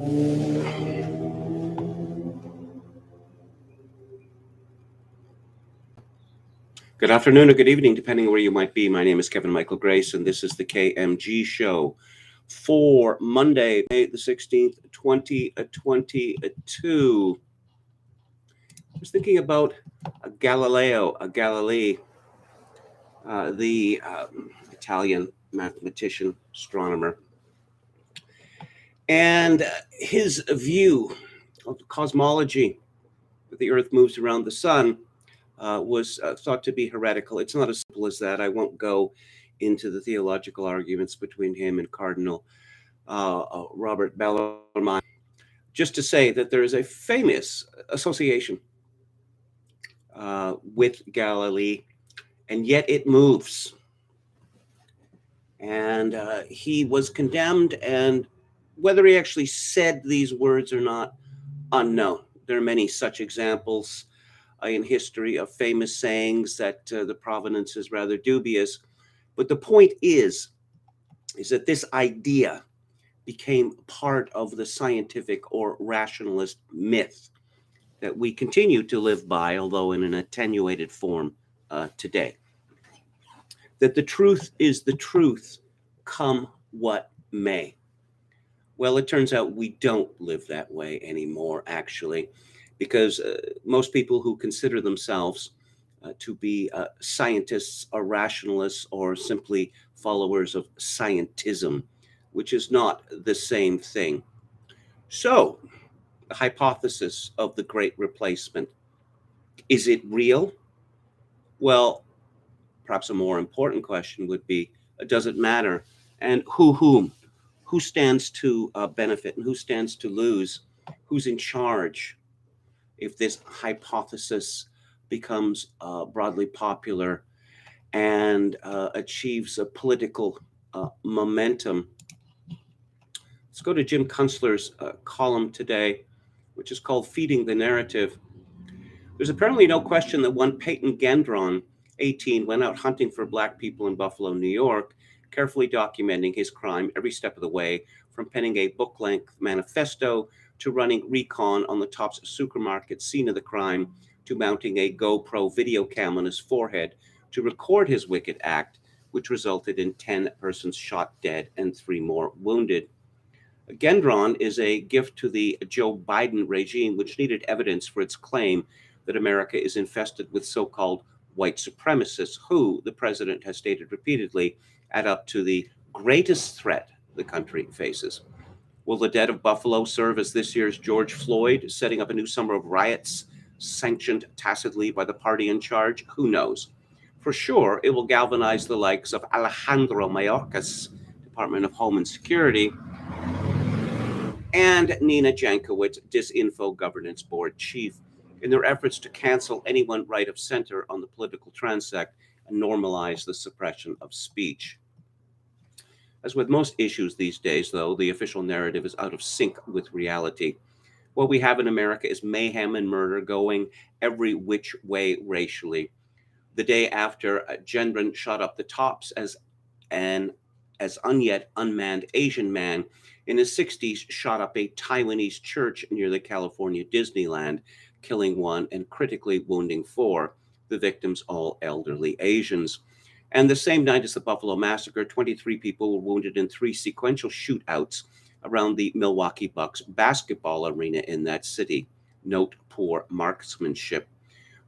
Good afternoon or good evening, depending on where you might be. My name is Kevin Michael Grace, and this is the KMG Show for Monday, May the 16th, 2022. I was thinking about Galilei, the Italian mathematician, astronomer, and his view of the cosmology that the Earth moves around the sun was thought to be heretical. It's not as simple as that. I won't go into the theological arguments between him and Cardinal Robert Bellarmine, just to say that there is a famous association with Galilee, and yet it moves. And he was condemned, and whether he actually said these words or not, unknown. There are many such examples in history of famous sayings that the provenance is rather dubious. But the point is that this idea became part of the scientific or rationalist myth that we continue to live by, although in an attenuated form today. That the truth is the truth, come what may. Well, it turns out we don't live that way anymore, actually, because most people who consider themselves to be scientists are rationalists or simply followers of scientism, which is not the same thing. So, the hypothesis of the Great Replacement, is it real? Well, perhaps a more important question would be, does it matter? And whom? Who stands to benefit and who stands to lose? Who's in charge if this hypothesis becomes broadly popular and achieves a political momentum? Let's go to Jim Kunstler's column today, which is called Feeding the Narrative. There's apparently no question that one Peyton Gendron, 18, went out hunting for Black people in Buffalo, New York, carefully documenting his crime every step of the way, from penning a book-length manifesto to running recon on the Tops supermarket scene of the crime, to mounting a GoPro video cam on his forehead to record his wicked act, which resulted in 10 persons shot dead and 3 more wounded. Gendron is a gift to the Joe Biden regime, which needed evidence for its claim that America is infested with so-called white supremacists who, the president has stated repeatedly, add up to the greatest threat the country faces. Will the dead of Buffalo serve as this year's George Floyd, setting up a new summer of riots sanctioned tacitly by the party in charge? Who knows? For sure, it will galvanize the likes of Alejandro Mayorkas, Department of Homeland Security, and Nina Jankowicz, Disinfo Governance Board Chief, in their efforts to cancel anyone right of center on the political transect and normalize the suppression of speech. As with most issues these days, though, the official narrative is out of sync with reality. What we have in America is mayhem and murder going every which way racially. The day after Gendron shot up the Tops as an yet unmanned Asian man in his 60s shot up a Taiwanese church near the California Disneyland, killing 1 and critically wounding 4, the victims all elderly Asians. And the same night as the Buffalo massacre, 23 people were wounded in 3 sequential shootouts around the Milwaukee Bucks basketball arena in that city. Note poor marksmanship.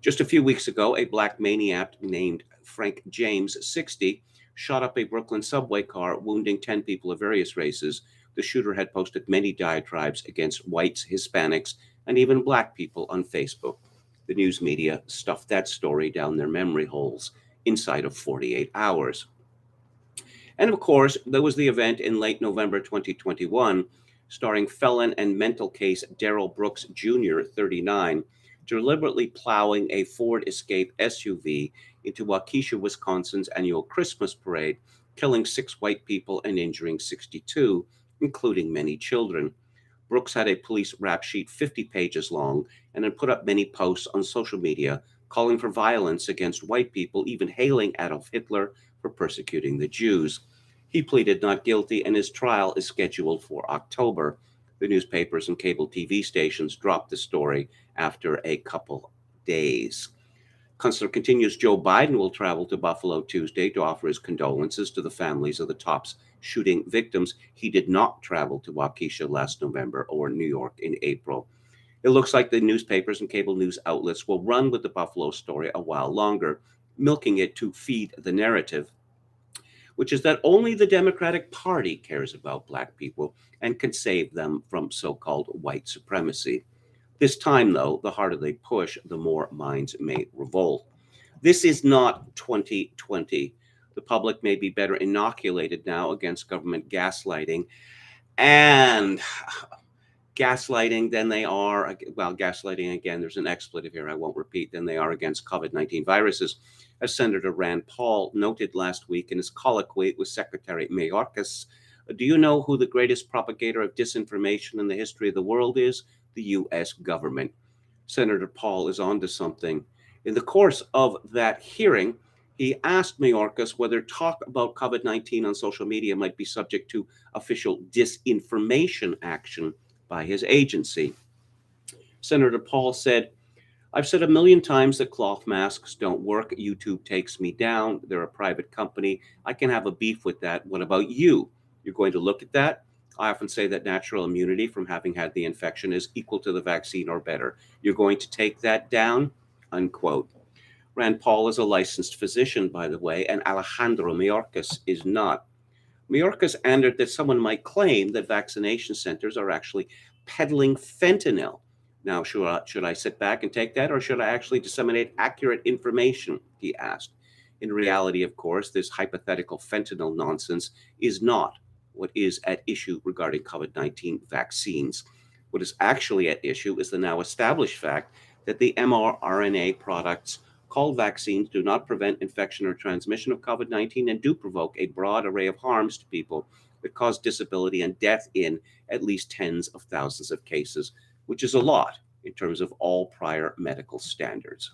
Just a few weeks ago, a Black maniac named Frank James, 60, shot up a Brooklyn subway car, wounding 10 people of various races. The shooter had posted many diatribes against whites, Hispanics, and even Black people on Facebook. The news media stuffed that story down their memory holes inside of 48 hours. And of course, there was the event in late November 2021, starring felon and mental case Darrell Brooks Jr., 39, deliberately plowing a Ford Escape SUV into Waukesha, Wisconsin's annual Christmas parade, killing 6 white people and injuring 62, including many children. Brooks had a police rap sheet 50 pages long and had put up many posts on social media calling for violence against white people, even hailing Adolf Hitler for persecuting the Jews. He pleaded not guilty, and his trial is scheduled for October. The newspapers and cable TV stations dropped the story after a couple days. Kunstler continues, Joe Biden will travel to Buffalo Tuesday to offer his condolences to the families of the top shooting victims. He did not travel to Waukesha last November or New York in April. It looks like the newspapers and cable news outlets will run with the Buffalo story a while longer, milking it to feed the narrative, which is that only the Democratic Party cares about Black people and can save them from so-called white supremacy. This time, though, the harder they push, the more minds may revolt. This is not 2020. The public may be better inoculated now against government gaslighting and gaslighting than they are, well, gaslighting again, there's an expletive here I won't repeat, than they are against COVID-19 viruses. As Senator Rand Paul noted last week in his colloquy with Secretary Mayorkas, do you know who the greatest propagator of disinformation in the history of the world is? The U.S. government. Senator Paul is onto something. In the course of that hearing, he asked Mayorkas whether talk about COVID-19 on social media might be subject to official disinformation action by his agency. Senator Paul said, I've said a million times that cloth masks don't work. YouTube takes me down. They're a private company. I can have a beef with that. What about you? You're going to look at that? I often say that natural immunity from having had the infection is equal to the vaccine or better. You're going to take that down? Unquote. Rand Paul is a licensed physician, by the way, and Alejandro Mayorkas is not. Mayorkas answered that someone might claim that vaccination centers are actually peddling fentanyl. Now, should I sit back and take that, or should I actually disseminate accurate information? He asked. In reality, of course, this hypothetical fentanyl nonsense is not what is at issue regarding COVID-19 vaccines. What is actually at issue is the now established fact that the mRNA products called vaccines do not prevent infection or transmission of COVID-19 and do provoke a broad array of harms to people that cause disability and death in at least tens of thousands of cases, which is a lot in terms of all prior medical standards.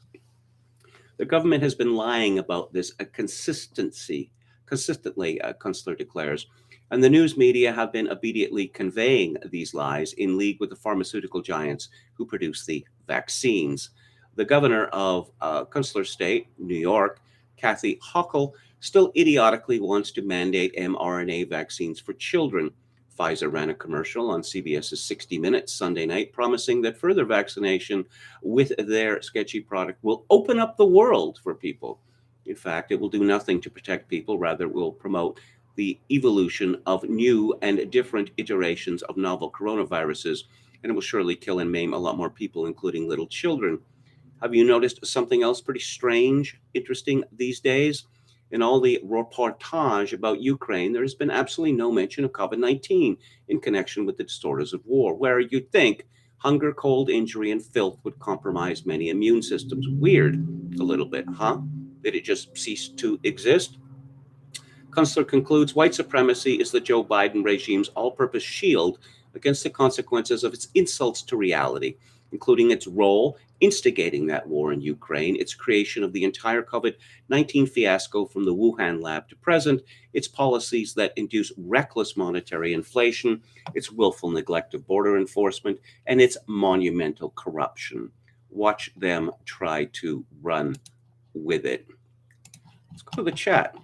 The government has been lying about this consistently, Kunstler declares, and the news media have been obediently conveying these lies in league with the pharmaceutical giants who produce the vaccines. The governor of Kunstler's state, New York, Kathy Hochul, still idiotically wants to mandate mRNA vaccines for children. Pfizer ran a commercial on CBS's 60 Minutes Sunday night promising that further vaccination with their sketchy product will open up the world for people. In fact, it will do nothing to protect people. Rather, it will promote the evolution of new and different iterations of novel coronaviruses, and it will surely kill and maim a lot more people, including little children. Have you noticed something else pretty strange, interesting these days? In all the reportage about Ukraine, there has been absolutely no mention of COVID-19 in connection with the disorders of war, where you'd think hunger, cold, injury, and filth would compromise many immune systems. Weird, a little bit, huh? Did it just cease to exist? Kunstler concludes, white supremacy is the Joe Biden regime's all-purpose shield against the consequences of its insults to reality, including its role instigating that war in Ukraine, its creation of the entire COVID-19 fiasco from the Wuhan lab to present, its policies that induce reckless monetary inflation, its willful neglect of border enforcement, and its monumental corruption. Watch them try to run with it. Let's go to the chat.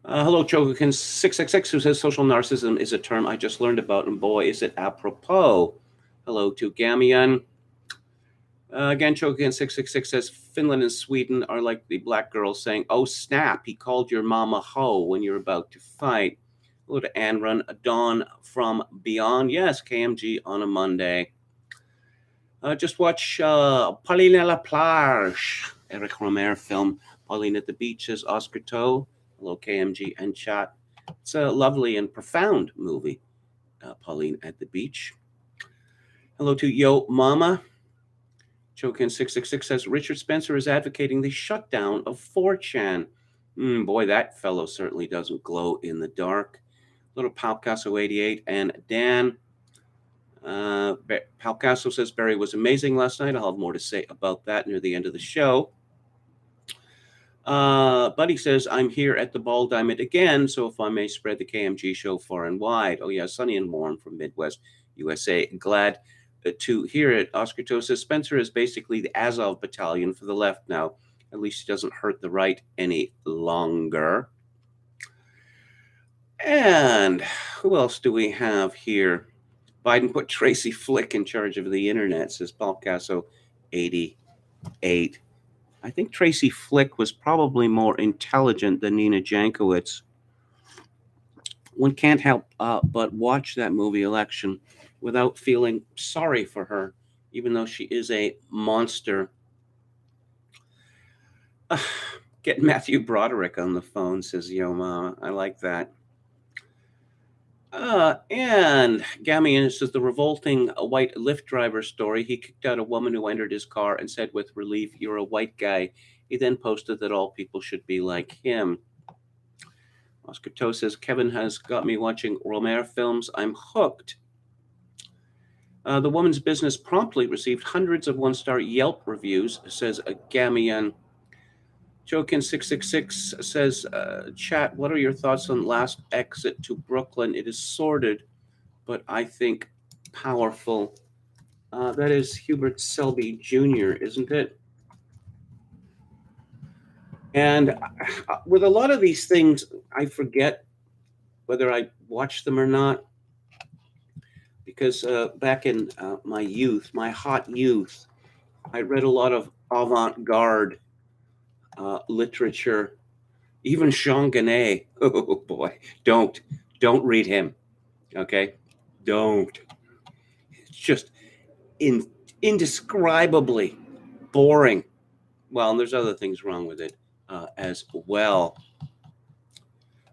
Hello, Chogokin666, who says social narcissism is a term I just learned about, and boy, is it apropos. Hello to Gamion. Again, Chogokin666 says Finland and Sweden are like the black girls saying, oh, snap, he called your mama ho when you're about to fight. Hello to Anrun, Dawn from Beyond. Yes, KMG on a Monday. Just watch Pauline à la plage, Eric Romer film, Pauline at the Beach, says Oscar Toe. Hello, KMG and chat. It's a lovely and profound movie, Pauline at the Beach. Hello to Yo Mama. Chokin666 says Richard Spencer is advocating the shutdown of 4chan. Boy, that fellow certainly doesn't glow in the dark. Little Palcasso88 and Dan. Palcasso says Barry was amazing last night. I'll have more to say about that near the end of the show. Buddy says, I'm here at the Ball Diamond again, so if I may spread the KMG show far and wide. Oh, yeah, sunny and warm from Midwest USA. Glad to hear it. Oscar To says, Spencer is basically the Azov battalion for the left now. At least he doesn't hurt the right any longer. And who else do we have here? Biden put Tracy Flick in charge of the internet, says Paul Casso, 88. I think Tracy Flick was probably more intelligent than Nina Jankowicz. One can't help but watch that movie Election without feeling sorry for her, even though she is a monster. Get Matthew Broderick on the phone, says Yo Mama. I like that. And Gamian says the revolting white Lyft driver story. He kicked out a woman who entered his car and said with relief, "You're a white guy." He then posted that all people should be like him. Oscar To says, Kevin has got me watching Romer films. I'm hooked. The Woman's Business promptly received hundreds of one-star Yelp reviews, says Gamian. Jokin666 says, chat, what are your thoughts on Last Exit to Brooklyn? It is sordid, but I think powerful. That is Hubert Selby Jr., isn't it? And with a lot of these things, I forget whether I watched them or not. Because back in my youth, my hot youth, I read a lot of avant-garde literature, even Jean Genet. Oh boy, don't read him, okay? Don't. It's just indescribably boring. Well, and there's other things wrong with it as well.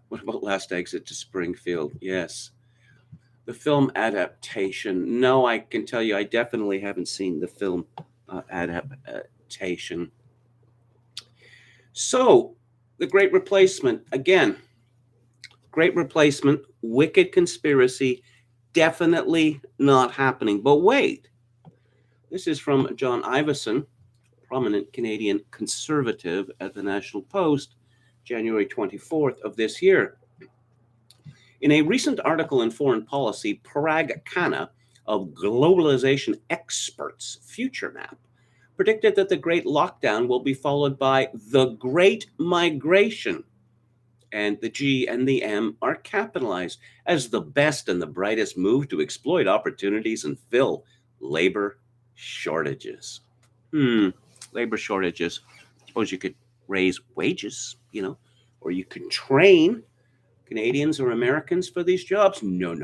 What about Last Exit to Springfield? Yes. The film adaptation. No, I can tell you I definitely haven't seen the film adaptation. So, The Great Replacement, again, Great Replacement, wicked conspiracy, definitely not happening. But wait, this is from John Ivison, prominent Canadian conservative at the National Post, January 24th of this year. In a recent article in Foreign Policy, Parag Khanna of Globalization Experts Future Map predicted that the Great Lockdown will be followed by the Great Migration. And the G and the M are capitalized as the best and the brightest move to exploit opportunities and fill labor shortages. Labor shortages. I suppose you could raise wages, or you could train Canadians or Americans for these jobs? No.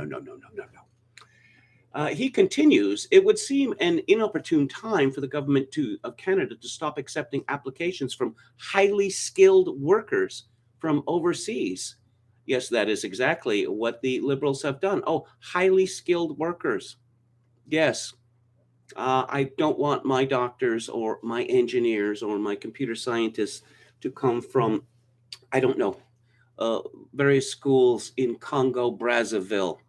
He continues, it would seem an inopportune time for the government of Canada to stop accepting applications from highly skilled workers from overseas. Yes, that is exactly what the Liberals have done. Oh, highly skilled workers. Yes. I don't want my doctors or my engineers or my computer scientists to come from, I don't know, various schools in Congo, Brazzaville.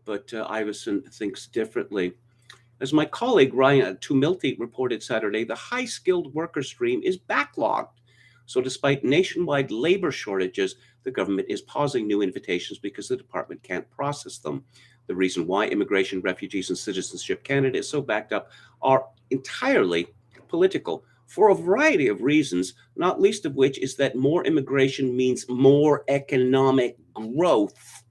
But Ivison thinks differently. As my colleague Ryan Tumilty reported Saturday, the high-skilled worker stream is backlogged. So despite nationwide labor shortages, the government is pausing new invitations because the department can't process them. The reason why Immigration, Refugees and Citizenship Canada is so backed up are entirely political, for a variety of reasons, not least of which is that more immigration means more economic growth.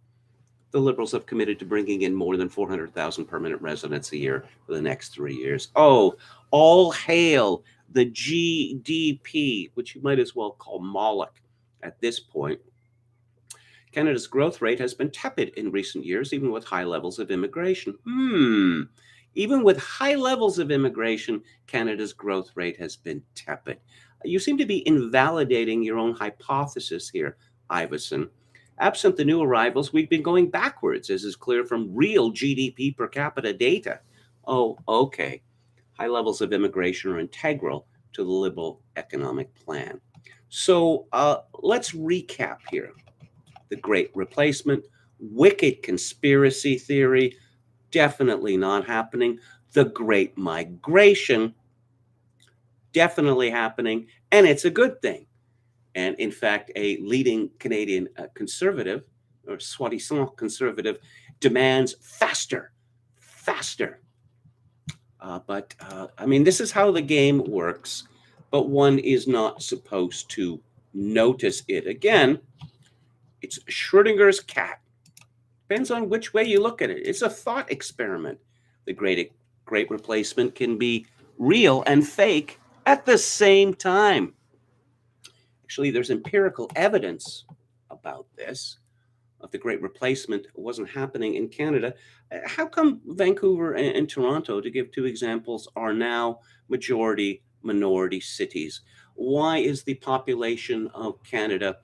The Liberals have committed to bringing in more than 400,000 permanent residents a year for the next 3 years. Oh, all hail the GDP, which you might as well call Moloch at this point. Canada's growth rate has been tepid in recent years, even with high levels of immigration. Even with high levels of immigration, Canada's growth rate has been tepid. You seem to be invalidating your own hypothesis here, Ivison. Absent the new arrivals, we've been going backwards, as is clear from real GDP per capita data. Oh, okay. High levels of immigration are integral to the Liberal economic plan. So let's recap here. The Great Replacement, wicked conspiracy theory, definitely not happening. The Great Migration, definitely happening, and it's a good thing. And in fact, a leading Canadian conservative, or soi-disant conservative, demands faster, faster. But I mean, this is how the game works, but one is not supposed to notice it. Again, it's Schrodinger's cat. Depends on which way you look at it. It's a thought experiment. The great replacement can be real and fake at the same time. Actually, there's empirical evidence about this, of the great replacement wasn't happening in Canada. How come Vancouver and Toronto, to give two examples, are now majority minority cities? Why is the population of Canada,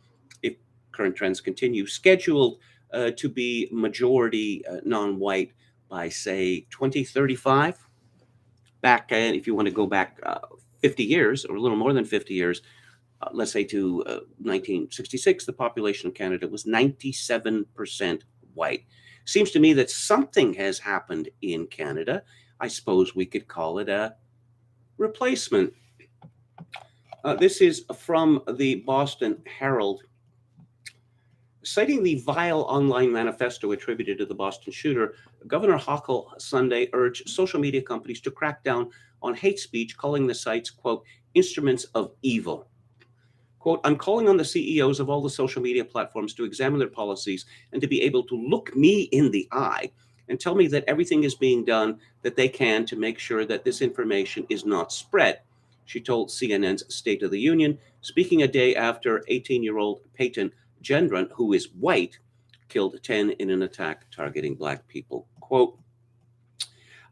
if current trends continue, scheduled to be majority non-white by, say, 2035? Back, if you want to go back 50 years, or a little more than 50 years, let's say to 1966, the population of Canada was 97% white. Seems to me that something has happened in Canada. I suppose we could call it a replacement. This is from the Boston Herald. Citing the vile online manifesto attributed to the Boston shooter, Governor Hochul Sunday urged social media companies to crack down on hate speech, calling the sites, quote, instruments of evil. Quote, I'm calling on the CEOs of all the social media platforms to examine their policies and to be able to look me in the eye and tell me that everything is being done that they can to make sure that this information is not spread, she told CNN's State of the Union, speaking a day after 18-year-old Peyton Gendron, who is white, killed 10 in an attack targeting Black people. Quote,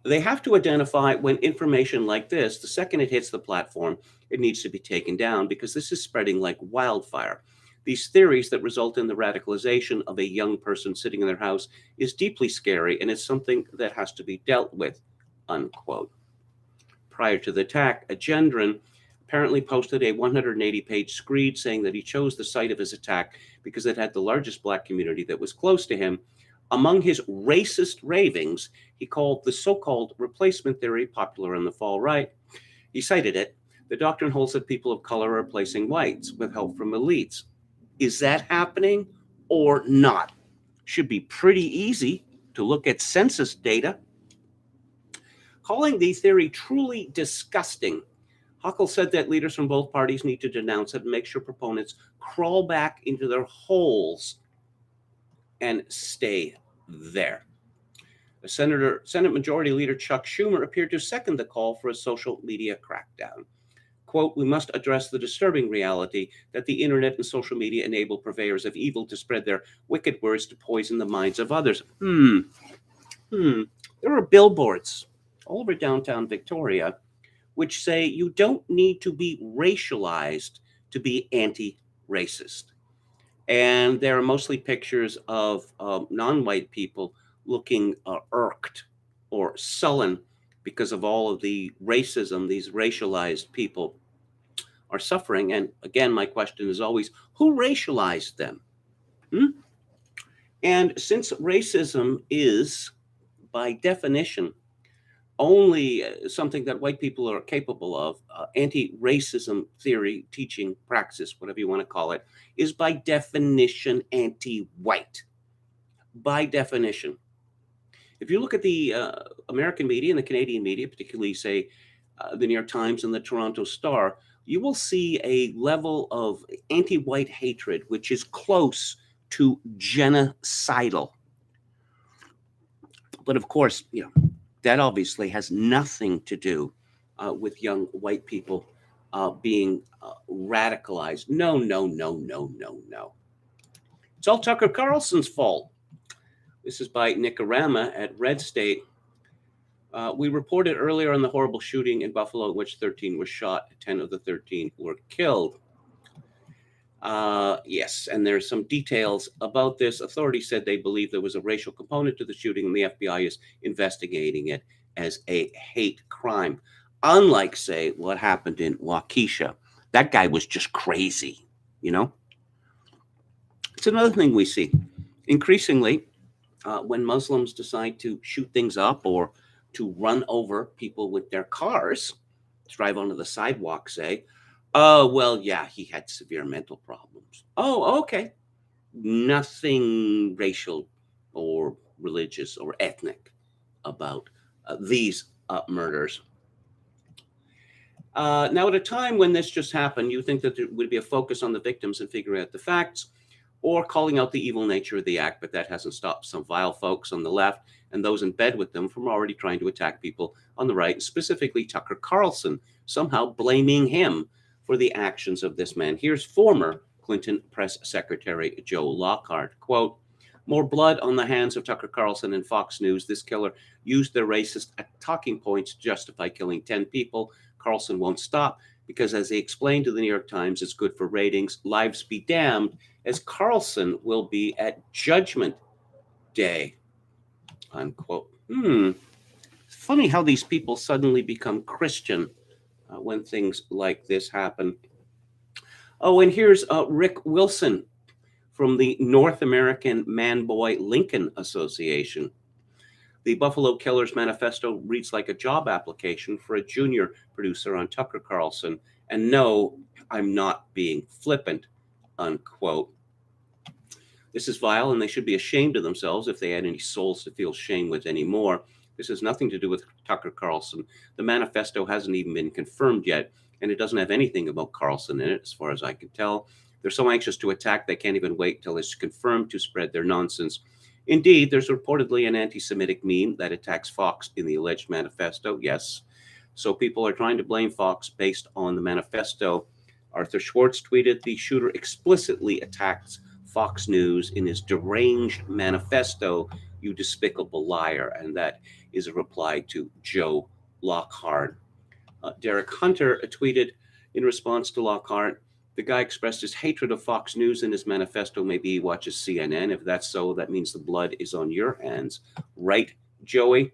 they have to identify when information like this, the second it hits the platform, it needs to be taken down because this is spreading like wildfire. These theories that result in the radicalization of a young person sitting in their house is deeply scary, and it's something that has to be dealt with, unquote. Prior to the attack, Gendron apparently posted a 180-page screed saying that he chose the site of his attack because it had the largest Black community that was close to him. Among his racist ravings, he called the so-called replacement theory, popular in the fall right. He cited it. The doctrine holds that people of color are replacing whites with help from elites. Is that happening or not? Should be pretty easy to look at census data. Calling the theory truly disgusting, Hochul said that leaders from both parties need to denounce it and make sure proponents crawl back into their holes and stay there. Senate Majority Leader Chuck Schumer appeared to second the call for a social media crackdown. Quote, we must address the disturbing reality that the internet and social media enable purveyors of evil to spread their wicked words to poison the minds of others. There are billboards all over downtown Victoria which say you don't need to be racialized to be anti-racist. And there are mostly pictures of non-white people looking irked or sullen because of all of the racism these racialized people are suffering. And again, my question is always, who racialized them? And since racism is, by definition, only something that white people are capable of, anti-racism theory, teaching, praxis, whatever you want to call it, is by definition anti-white. By definition. If you look at the American media and the Canadian media, particularly, say, the New York Times and the Toronto Star, you will see a level of anti-white hatred which is close to genocidal. But of course, that obviously has nothing to do with young white people being radicalized. No. It's all Tucker Carlson's fault. This is by Nicarama at Red State. We reported earlier on the horrible shooting in Buffalo in which 13 were shot. 10 of the 13 were killed. Yes, and there's some details about this. Authorities said they believe there was a racial component to the shooting, and the FBI is investigating it as a hate crime. Unlike, say, what happened in Waukesha. That guy was just crazy, It's another thing we see. Increasingly, when Muslims decide to shoot things up or to run over people with their cars, drive onto the sidewalk, say, Oh, well, yeah, he had severe mental problems. Oh, okay. Nothing racial or religious or ethnic about these murders. Now, at a time when this just happened, you think that there would be a focus on the victims and figuring out the facts or calling out the evil nature of the act, but that hasn't stopped some vile folks on the left and those in bed with them from already trying to attack people on the right, specifically Tucker Carlson, somehow blaming him for the actions of this man. Here's former Clinton press secretary Joe Lockhart, quote, "More blood on the hands of Tucker Carlson and Fox News. This killer used their racist talking points to justify killing 10 people. Carlson won't stop because, as he explained to the New York Times, it's good for ratings. Lives be damned, as Carlson will be at Judgment Day," unquote. It's funny how these people suddenly become Christian when things like this happen. Oh, and here's Rick Wilson from the North American Man Boy Lincoln Association. The Buffalo Killers manifesto reads like a job application for a junior producer on Tucker Carlson. And no, I'm not being flippant, unquote. This is vile, and they should be ashamed of themselves if they had any souls to feel shame with anymore. This has nothing to do with Tucker Carlson. The manifesto hasn't even been confirmed yet, and it doesn't have anything about Carlson in it, as far as I can tell. They're so anxious to attack, they can't even wait till it's confirmed to spread their nonsense. Indeed, there's reportedly an anti-Semitic meme that attacks Fox in the alleged manifesto. Yes. So people are trying to blame Fox based on the manifesto. Arthur Schwartz tweeted, "The shooter explicitly attacks Fox News in his deranged manifesto, you despicable liar." And that is a reply to Joe Lockhart. Derek Hunter tweeted in response to Lockhart, "The guy expressed his hatred of Fox News in his manifesto. Maybe he watches CNN. If that's so, that means the blood is on your hands." Right, Joey?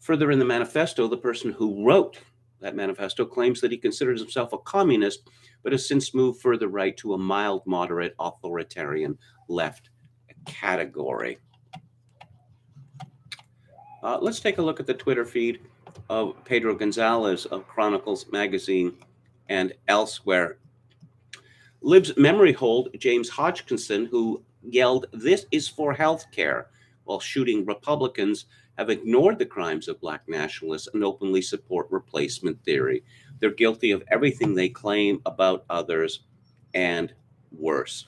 Further in the manifesto, the person who wrote that manifesto claims that he considers himself a communist, but has since moved further right to a mild, moderate, authoritarian left category. Let's take a look at the Twitter feed of Pedro Gonzalez of Chronicles Magazine and elsewhere. Lib's memory hold James Hodgkinson, who yelled, "This is for healthcare," while shooting Republicans, have ignored the crimes of Black nationalists and openly support replacement theory. They're guilty of everything they claim about others and worse.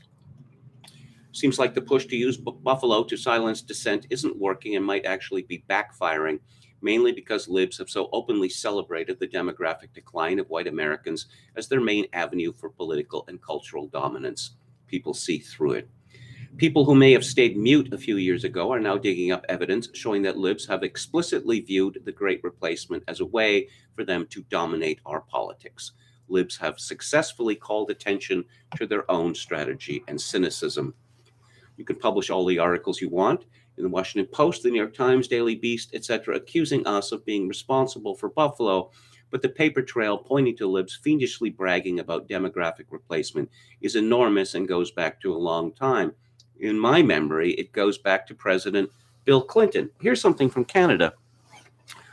Seems like the push to use Buffalo to silence dissent isn't working and might actually be backfiring, mainly because libs have so openly celebrated the demographic decline of white Americans as their main avenue for political and cultural dominance. People see through it. People who may have stayed mute a few years ago are now digging up evidence showing that libs have explicitly viewed the Great Replacement as a way for them to dominate our politics. Libs have successfully called attention to their own strategy and cynicism. You can publish all the articles you want in the Washington Post, the New York Times, Daily Beast, etc., accusing us of being responsible for Buffalo, but the paper trail pointing to libs fiendishly bragging about demographic replacement is enormous and goes back to a long time. In my memory, it goes back to President Bill Clinton. Here's something from Canada.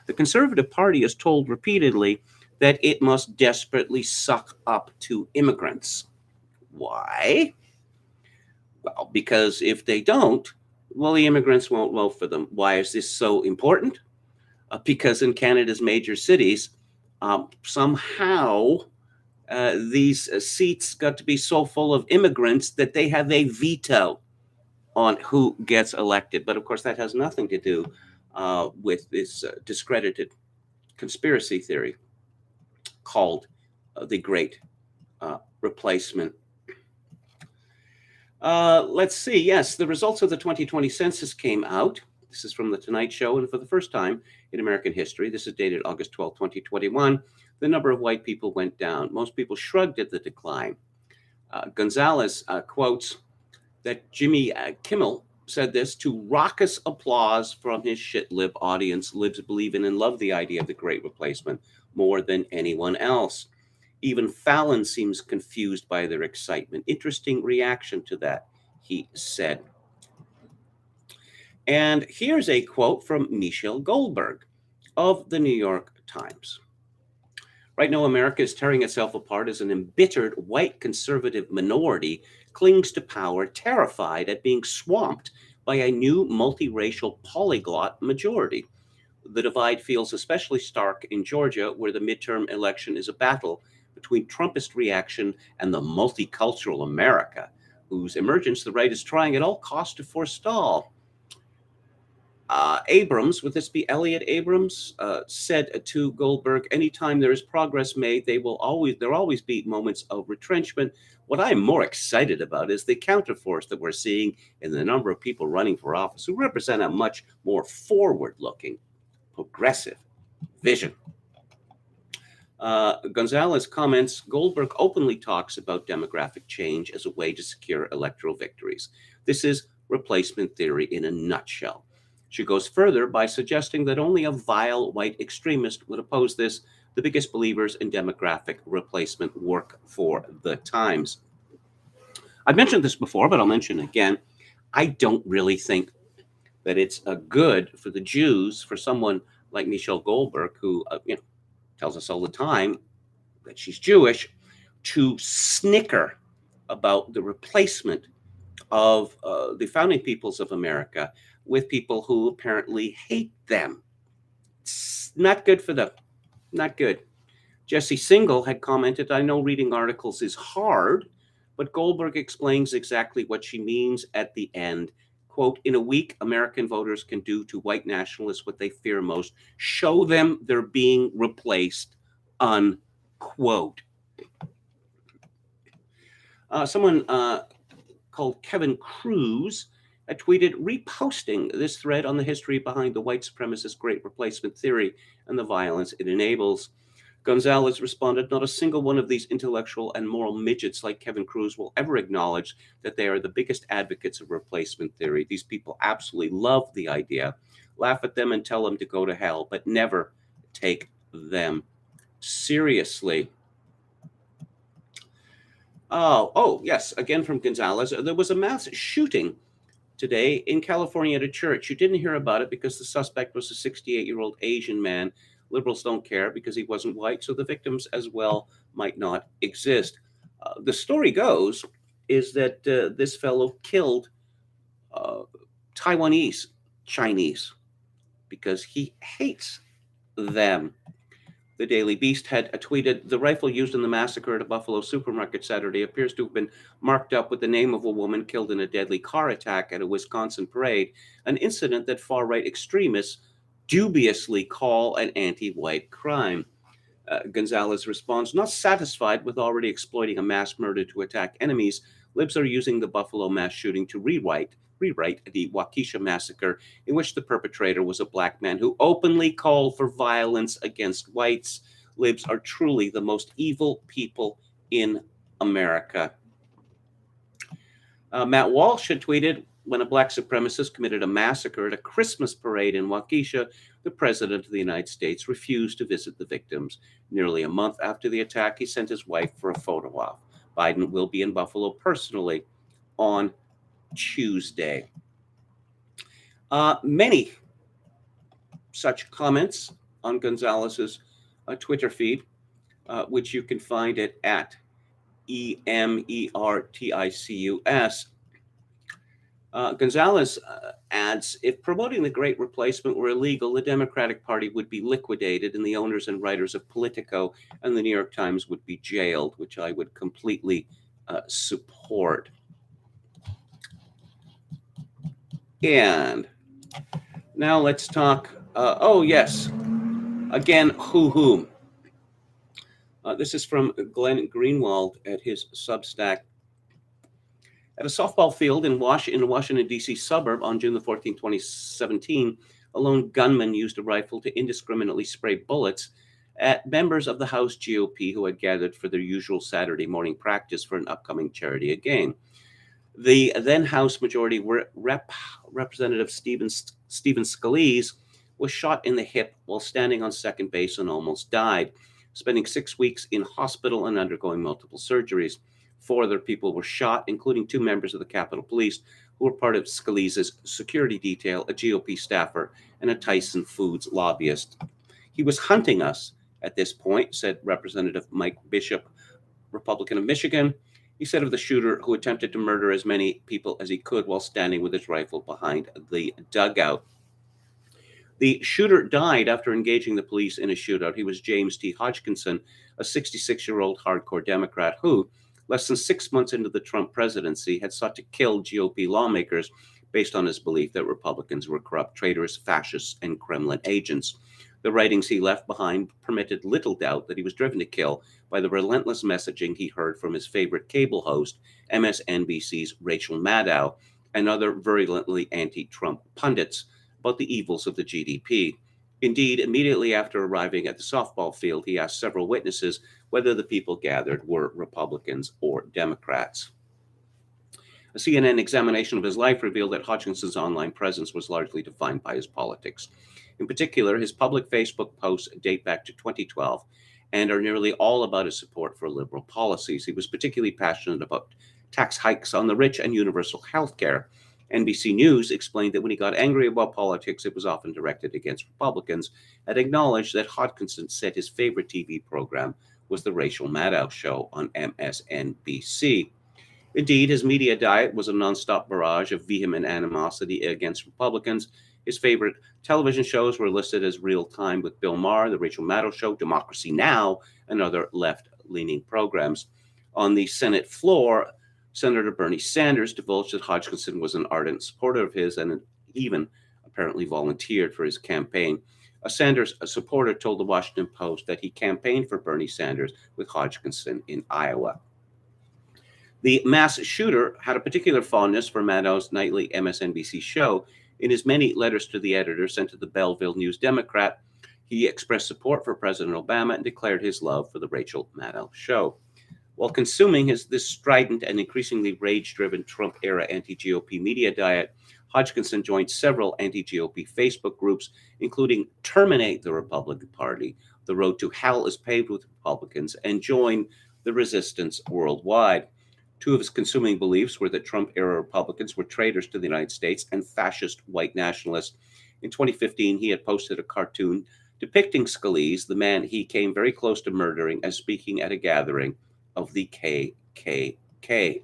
The Conservative Party is told repeatedly that it must desperately suck up to immigrants. Why? Well, because if they don't, well, the immigrants won't vote for them. Why is this so important? Because in Canada's major cities, somehow these seats got to be so full of immigrants that they have a veto on who gets elected. But of course, that has nothing to do with this discredited conspiracy theory called the Great Replacement. Let's see. Yes, the results of the 2020 census came out. This is from The Tonight Show, and for the first time in American history, this is dated August 12, 2021, the number of white people went down. Most people shrugged at the decline. Gonzalez quotes that Jimmy Kimmel said this to raucous applause from his shit-lib audience. Libs believe in and love the idea of the Great Replacement more than anyone else. Even Fallon seems confused by their excitement. Interesting reaction to that, he said. And here's a quote from Michelle Goldberg of the New York Times. Right now, America is tearing itself apart as an embittered white conservative minority clings to power, terrified at being swamped by a new multiracial polyglot majority. The divide feels especially stark in Georgia, where the midterm election is a battle between Trumpist reaction and the multicultural America, whose emergence the right is trying at all costs to forestall. Abrams, would this be Elliot Abrams, said to Goldberg, anytime there is progress made, there'll always be moments of retrenchment. What I'm more excited about is the counterforce that we're seeing in the number of people running for office who represent a much more forward-looking, progressive vision. Gonzalez comments, Goldberg openly talks about demographic change as a way to secure electoral victories. This is replacement theory in a nutshell. She goes further by suggesting that only a vile white extremist would oppose this. The biggest believers in demographic replacement work for the Times. I've mentioned this before, but I'll mention it again. I don't really think that it's good for the Jews, for someone like Michelle Goldberg, who tells us all the time that she's Jewish, to snicker about the replacement of the founding peoples of America with people who apparently hate them. It's not good for them. Not good. Jesse Singal had commented, I know reading articles is hard, but Goldberg explains exactly what she means at the end. Quote, in a week, American voters can do to white nationalists what they fear most. Show them they're being replaced, unquote. Someone called Kevin Cruz had tweeted reposting this thread on the history behind the white supremacist great replacement theory and the violence it enables. Gonzalez responded, not a single one of these intellectual and moral midgets like Kevin Cruz will ever acknowledge that they are the biggest advocates of replacement theory. These people absolutely love the idea, laugh at them and tell them to go to hell, but never take them seriously. Oh, yes, again from Gonzalez. There was a mass shooting today in California at a church. You didn't hear about it because the suspect was a 68-year-old Asian man. Liberals don't care because he wasn't white, so the victims as well might not exist. The story goes is that this fellow killed Taiwanese Chinese because he hates them. The Daily Beast had tweeted, the rifle used in the massacre at a Buffalo supermarket Saturday appears to have been marked up with the name of a woman killed in a deadly car attack at a Wisconsin parade, an incident that far-right extremists dubiously call an anti-white crime. Gonzalez responds, not satisfied with already exploiting a mass murder to attack enemies, libs are using the Buffalo mass shooting to rewrite the Waukesha massacre, in which the perpetrator was a black man who openly called for violence against whites. Libs are truly the most evil people in America. Matt Walsh had tweeted, when a black supremacist committed a massacre at a Christmas parade in Waukesha, the president of the United States refused to visit the victims. Nearly a month after the attack, he sent his wife for a photo op. Biden will be in Buffalo personally on Tuesday. Many such comments on Gonzalez's Twitter feed, which you can find it at EMERTICUS. Gonzalez adds, if promoting the Great Replacement were illegal, the Democratic Party would be liquidated and the owners and writers of Politico and the New York Times would be jailed, which I would completely support. And now let's talk, yes, again, whom. This is from Glenn Greenwald at his Substack. At a softball field in a Washington, D.C. suburb on June the 14th, 2017, a lone gunman used a rifle to indiscriminately spray bullets at members of the House GOP who had gathered for their usual Saturday morning practice for an upcoming charity game. The then House Majority Representative Stephen Scalise was shot in the hip while standing on second base and almost died, spending 6 weeks in hospital and undergoing multiple surgeries. 4 other people were shot, including 2 members of the Capitol Police who were part of Scalise's security detail, a GOP staffer, and a Tyson Foods lobbyist. He was hunting us At this point, said Representative Mike Bishop, Republican of Michigan, he said of the shooter who attempted to murder as many people as he could while standing with his rifle behind the dugout. The shooter died after engaging the police in a shootout. He was James T. Hodgkinson, a 66-year-old hardcore Democrat who, less than 6 months into the Trump presidency, had sought to kill GOP lawmakers based on his belief that Republicans were corrupt traitors, fascists, and Kremlin agents. The writings he left behind permitted little doubt that he was driven to kill by the relentless messaging he heard from his favorite cable host, MSNBC's Rachel Maddow, and other virulently anti-Trump pundits about the evils of the GDP. Indeed, immediately after arriving at the softball field, he asked several witnesses whether the people gathered were Republicans or Democrats. A CNN examination of his life revealed that Hodgkinson's online presence was largely defined by his politics. In particular, his public Facebook posts date back to 2012 and are nearly all about his support for liberal policies. He was particularly passionate about tax hikes on the rich and universal health care. NBC News explained that when he got angry about politics, it was often directed against Republicans, and acknowledged that Hodgkinson said his favorite TV program was The Rachel Maddow Show on MSNBC. Indeed, his media diet was a nonstop barrage of vehement animosity against Republicans. His favorite television shows were listed as Real Time with Bill Maher, The Rachel Maddow Show, Democracy Now!, and other left-leaning programs. On the Senate floor, Senator Bernie Sanders divulged that Hodgkinson was an ardent supporter of his and even apparently volunteered for his campaign. A Sanders supporter told the Washington Post that he campaigned for Bernie Sanders with Hodgkinson in Iowa. The mass shooter had a particular fondness for Maddow's nightly MSNBC show. In his many letters to the editor sent to the Belleville News Democrat, he expressed support for President Obama and declared his love for the Rachel Maddow Show. While consuming this strident and increasingly rage-driven Trump-era anti-GOP media diet, Hodgkinson joined several anti-GOP Facebook groups, including Terminate the Republican Party, The Road to Hell is Paved with Republicans, and Join the Resistance Worldwide. Two of his consuming beliefs were that Trump-era Republicans were traitors to the United States and fascist white nationalists. In 2015, he had posted a cartoon depicting Scalise, the man he came very close to murdering, as speaking at a gathering of the KKK.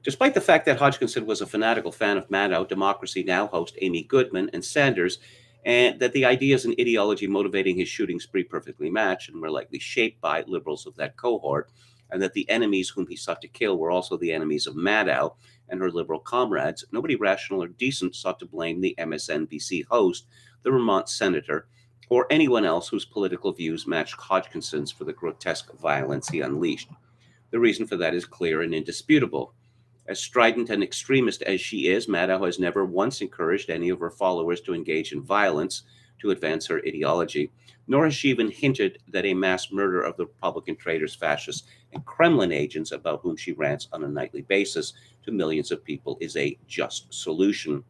Despite the fact that Hodgkinson was a fanatical fan of Maddow, Democracy Now! Host Amy Goodman, and Sanders, and that the ideas and ideology motivating his shooting spree perfectly matched and were likely shaped by liberals of that cohort, and that the enemies whom he sought to kill were also the enemies of Maddow and her liberal comrades, nobody rational or decent sought to blame the MSNBC host, the Vermont senator, or anyone else whose political views matched Hodgkinson's for the grotesque violence he unleashed. The reason for that is clear and indisputable. As strident and extremist as she is, Maddow has never once encouraged any of her followers to engage in violence to advance her ideology, nor has she even hinted that a mass murder of the Republican traitors, fascists, and Kremlin agents about whom she rants on a nightly basis to millions of people is a just solution.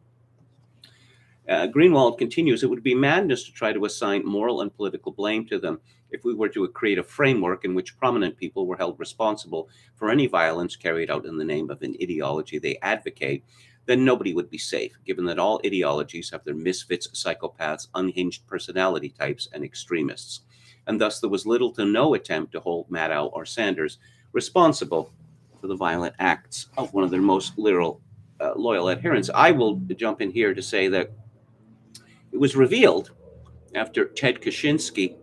Greenwald continues, it would be madness to try to assign moral and political blame to them. If we were to create a framework in which prominent people were held responsible for any violence carried out in the name of an ideology they advocate, then nobody would be safe, given that all ideologies have their misfits, psychopaths, unhinged personality types, and extremists. And thus there was little to no attempt to hold Maddow or Sanders responsible for the violent acts of one of their most loyal adherents. I will jump in here to say that it was revealed after Ted Kaczynski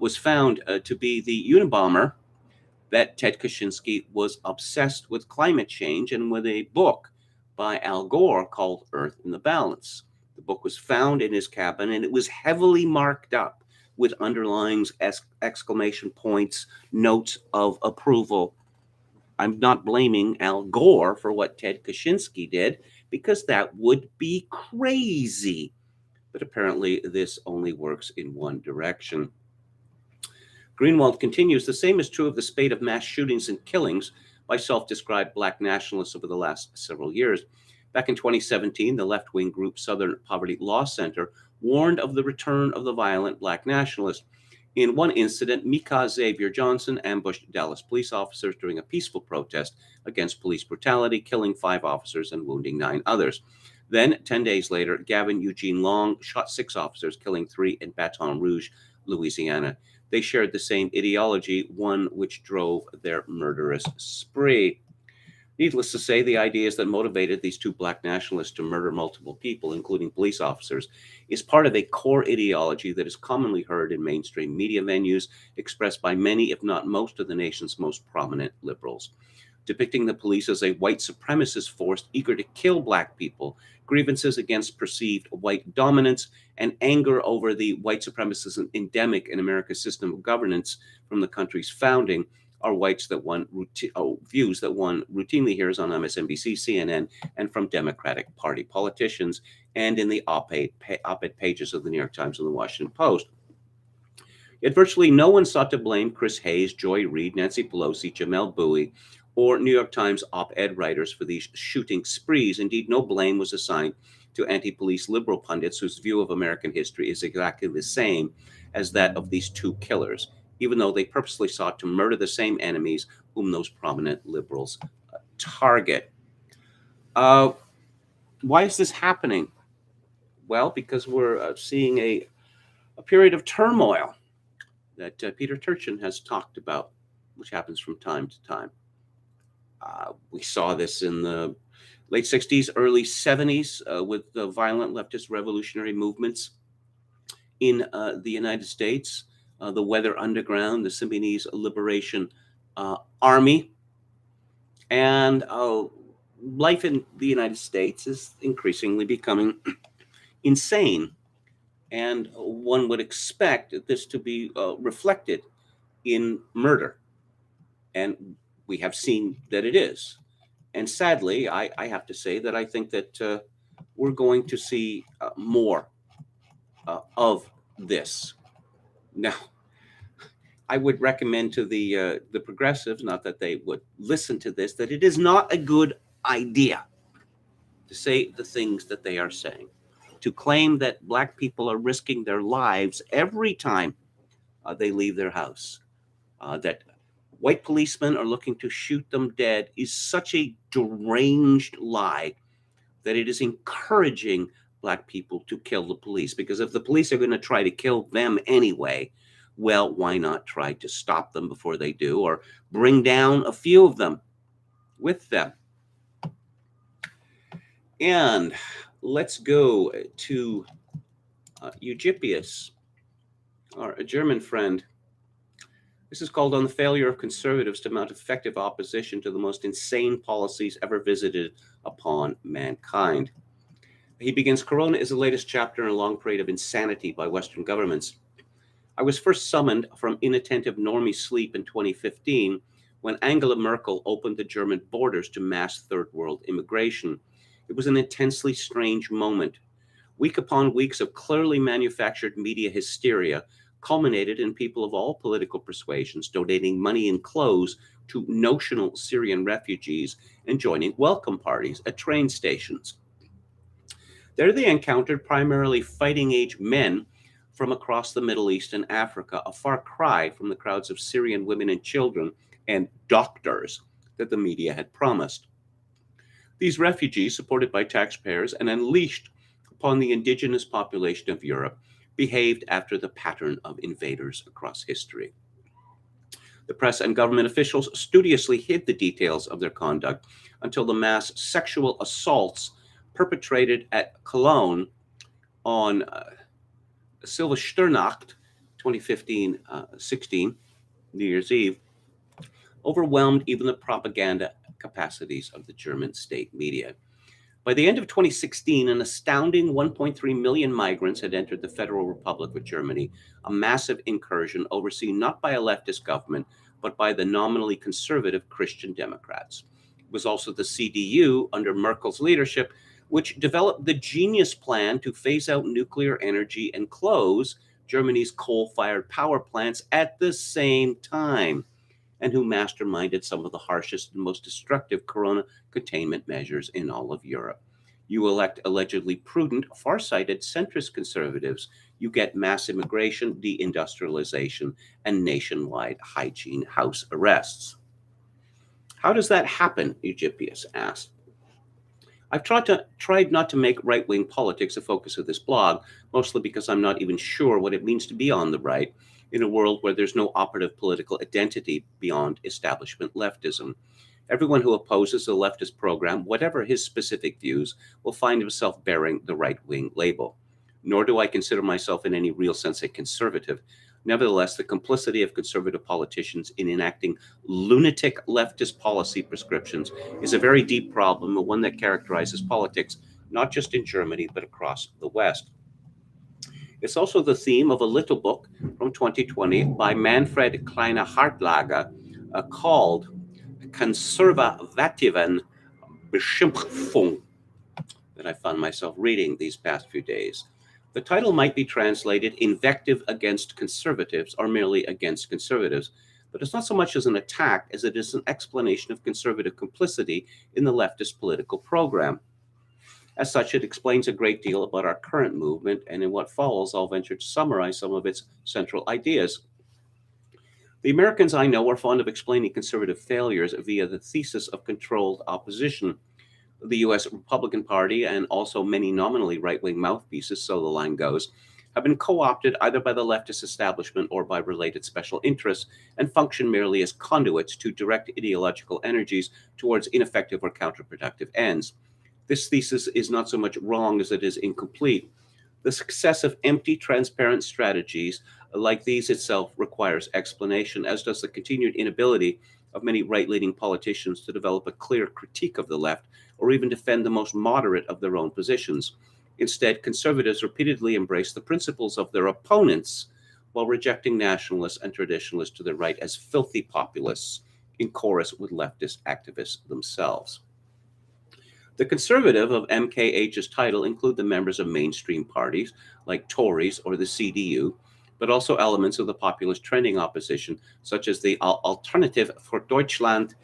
was found to be the Unabomber that Ted Kaczynski was obsessed with climate change and with a book by Al Gore called Earth in the Balance. The book was found in his cabin and it was heavily marked up with underlines, exclamation points, notes of approval. I'm not blaming Al Gore for what Ted Kaczynski did because that would be crazy. But apparently this only works in one direction. Greenwald continues, the same is true of the spate of mass shootings and killings by self-described black nationalists over the last several years. Back in 2017, the left-wing group Southern Poverty Law Center warned of the return of the violent black nationalist. In one incident, Mika Xavier Johnson ambushed Dallas police officers during a peaceful protest against police brutality, killing 5 officers and wounding 9 others. Then, 10 days later, Gavin Eugene Long shot 6 officers, killing 3 in Baton Rouge, Louisiana. They shared the same ideology, one which drove their murderous spree. Needless to say, the ideas that motivated these two black nationalists to murder multiple people, including police officers, is part of a core ideology that is commonly heard in mainstream media venues, expressed by many, if not most, of the nation's most prominent liberals. Depicting the police as a white supremacist force eager to kill black people, grievances against perceived white dominance, and anger over the white supremacism endemic in America's system of governance from the country's founding are views that one routinely hears on MSNBC, CNN, and from Democratic Party politicians, and in the op-ed pages of the New York Times and the Washington Post. Yet virtually no one sought to blame Chris Hayes, Joy Reid, Nancy Pelosi, Jamel Bowie, or New York Times op-ed writers for these shooting sprees. Indeed, no blame was assigned to anti-police liberal pundits whose view of American history is exactly the same as that of these two killers, even though they purposely sought to murder the same enemies whom those prominent liberals target. Why is this happening? Well, because we're seeing a period of turmoil that Peter Turchin has talked about, which happens from time to time. We saw this in the late 60s, early 70s with the violent leftist revolutionary movements in the United States. The Weather Underground, the Symbionese Liberation Army. And life in the United States is increasingly becoming insane. And one would expect this to be reflected in murder. And we have seen that it is. And sadly, I have to say that I think that we're going to see more of this. Now, I would recommend to the progressives, not that they would listen to this, that it is not a good idea to say the things that they are saying, to claim that black people are risking their lives every time they leave their house, that white policemen are looking to shoot them dead is such a deranged lie that it is encouraging black people to kill the police. Because if the police are going to try to kill them anyway, well, why not try to stop them before they do, or bring down a few of them with them? And let's go to Eugippius, our German friend. This is called On the Failure of Conservatives to Mount Effective Opposition to the Most Insane Policies Ever Visited Upon Mankind. He begins, Corona is the latest chapter in a long parade of insanity by Western governments. I was first summoned from inattentive normie sleep in 2015 when Angela Merkel opened the German borders to mass third world immigration. It was an intensely strange moment. Week upon weeks of clearly manufactured media hysteria culminated in people of all political persuasions donating money and clothes to notional Syrian refugees and joining welcome parties at train stations. There they encountered primarily fighting-age men from across the Middle East and Africa, a far cry from the crowds of Syrian women and children and doctors that the media had promised. These refugees, supported by taxpayers and unleashed upon the indigenous population of Europe, behaved after the pattern of invaders across history. The press and government officials studiously hid the details of their conduct until the mass sexual assaults perpetrated at Cologne on Silvesternacht 2015-16, New Year's Eve, overwhelmed even the propaganda capacities of the German state media. By the end of 2016, an astounding 1.3 million migrants had entered the Federal Republic of Germany, a massive incursion overseen not by a leftist government, but by the nominally conservative Christian Democrats. It was also the CDU, under Merkel's leadership, which developed the genius plan to phase out nuclear energy and close Germany's coal-fired power plants at the same time, and who masterminded some of the harshest and most destructive corona containment measures in all of Europe. You elect allegedly prudent, far-sighted, centrist conservatives, you get mass immigration, deindustrialization, and nationwide hygiene house arrests. How does that happen? Eugippius asked. I've tried not to make right-wing politics a focus of this blog, mostly because I'm not even sure what it means to be on the right in a world where there's no operative political identity beyond establishment leftism. Everyone who opposes a leftist program, whatever his specific views, will find himself bearing the right-wing label. Nor do I consider myself in any real sense a conservative. Nevertheless, the complicity of conservative politicians in enacting lunatic leftist policy prescriptions is a very deep problem, and one that characterizes politics not just in Germany, but across the West. It's also the theme of a little book from 2020 by Manfred Kleine-Hartlager called Konservativen Beschimpfung that I found myself reading these past few days. The title might be translated Invective Against Conservatives or merely Against Conservatives, but it's not so much as an attack as it is an explanation of conservative complicity in the leftist political program. As such, it explains a great deal about our current movement, and in what follows, I'll venture to summarize some of its central ideas. The Americans I know are fond of explaining conservative failures via the thesis of controlled opposition. The U.S. Republican Party and also many nominally right-wing mouthpieces, so the line goes, have been co-opted either by the leftist establishment or by related special interests and function merely as conduits to direct ideological energies towards ineffective or counterproductive ends. This thesis is not so much wrong as it is incomplete. The success of empty, transparent strategies like these itself requires explanation, as does the continued inability of many right-leaning politicians to develop a clear critique of the left or even defend the most moderate of their own positions. Instead, conservatives repeatedly embrace the principles of their opponents while rejecting nationalists and traditionalists to the right as filthy populists, in chorus with leftist activists themselves. The conservative of MKH's title include the members of mainstream parties like Tories or the CDU, but also elements of the populist trending opposition, such as the Alternative for Deutschland,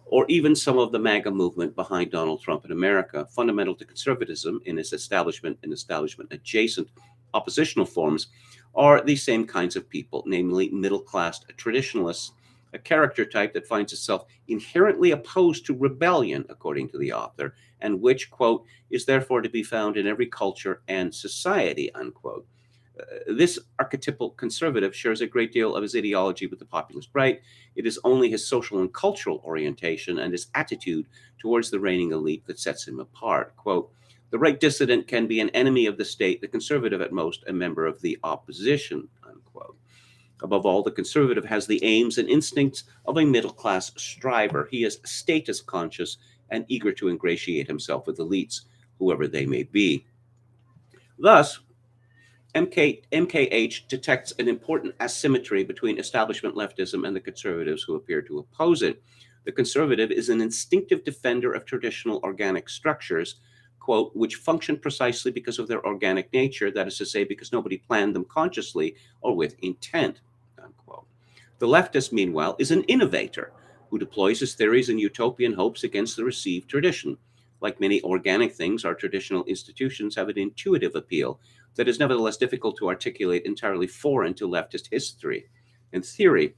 or even some of the MAGA movement behind Donald Trump in America. Fundamental to conservatism in its establishment and establishment-adjacent oppositional forms are these same kinds of people, namely middle-class traditionalists, a character type that finds itself inherently opposed to rebellion, according to the author, and which, quote, is therefore to be found in every culture and society, unquote. This archetypal conservative shares a great deal of his ideology with the populist right. It is only his social and cultural orientation and his attitude towards the reigning elite that sets him apart. Quote, the right dissident can be an enemy of the state, the conservative at most a member of the opposition, unquote. Above all, the conservative has the aims and instincts of a middle-class striver. He is status conscious and eager to ingratiate himself with elites, whoever they may be. Thus, MKH detects an important asymmetry between establishment leftism and the conservatives who appear to oppose it. The conservative is an instinctive defender of traditional organic structures, quote, which function precisely because of their organic nature, that is to say, because nobody planned them consciously or with intent, unquote. The leftist, meanwhile, is an innovator who deploys his theories and utopian hopes against the received tradition. Like many organic things, our traditional institutions have an intuitive appeal that is nevertheless difficult to articulate, entirely foreign to leftist history and theory.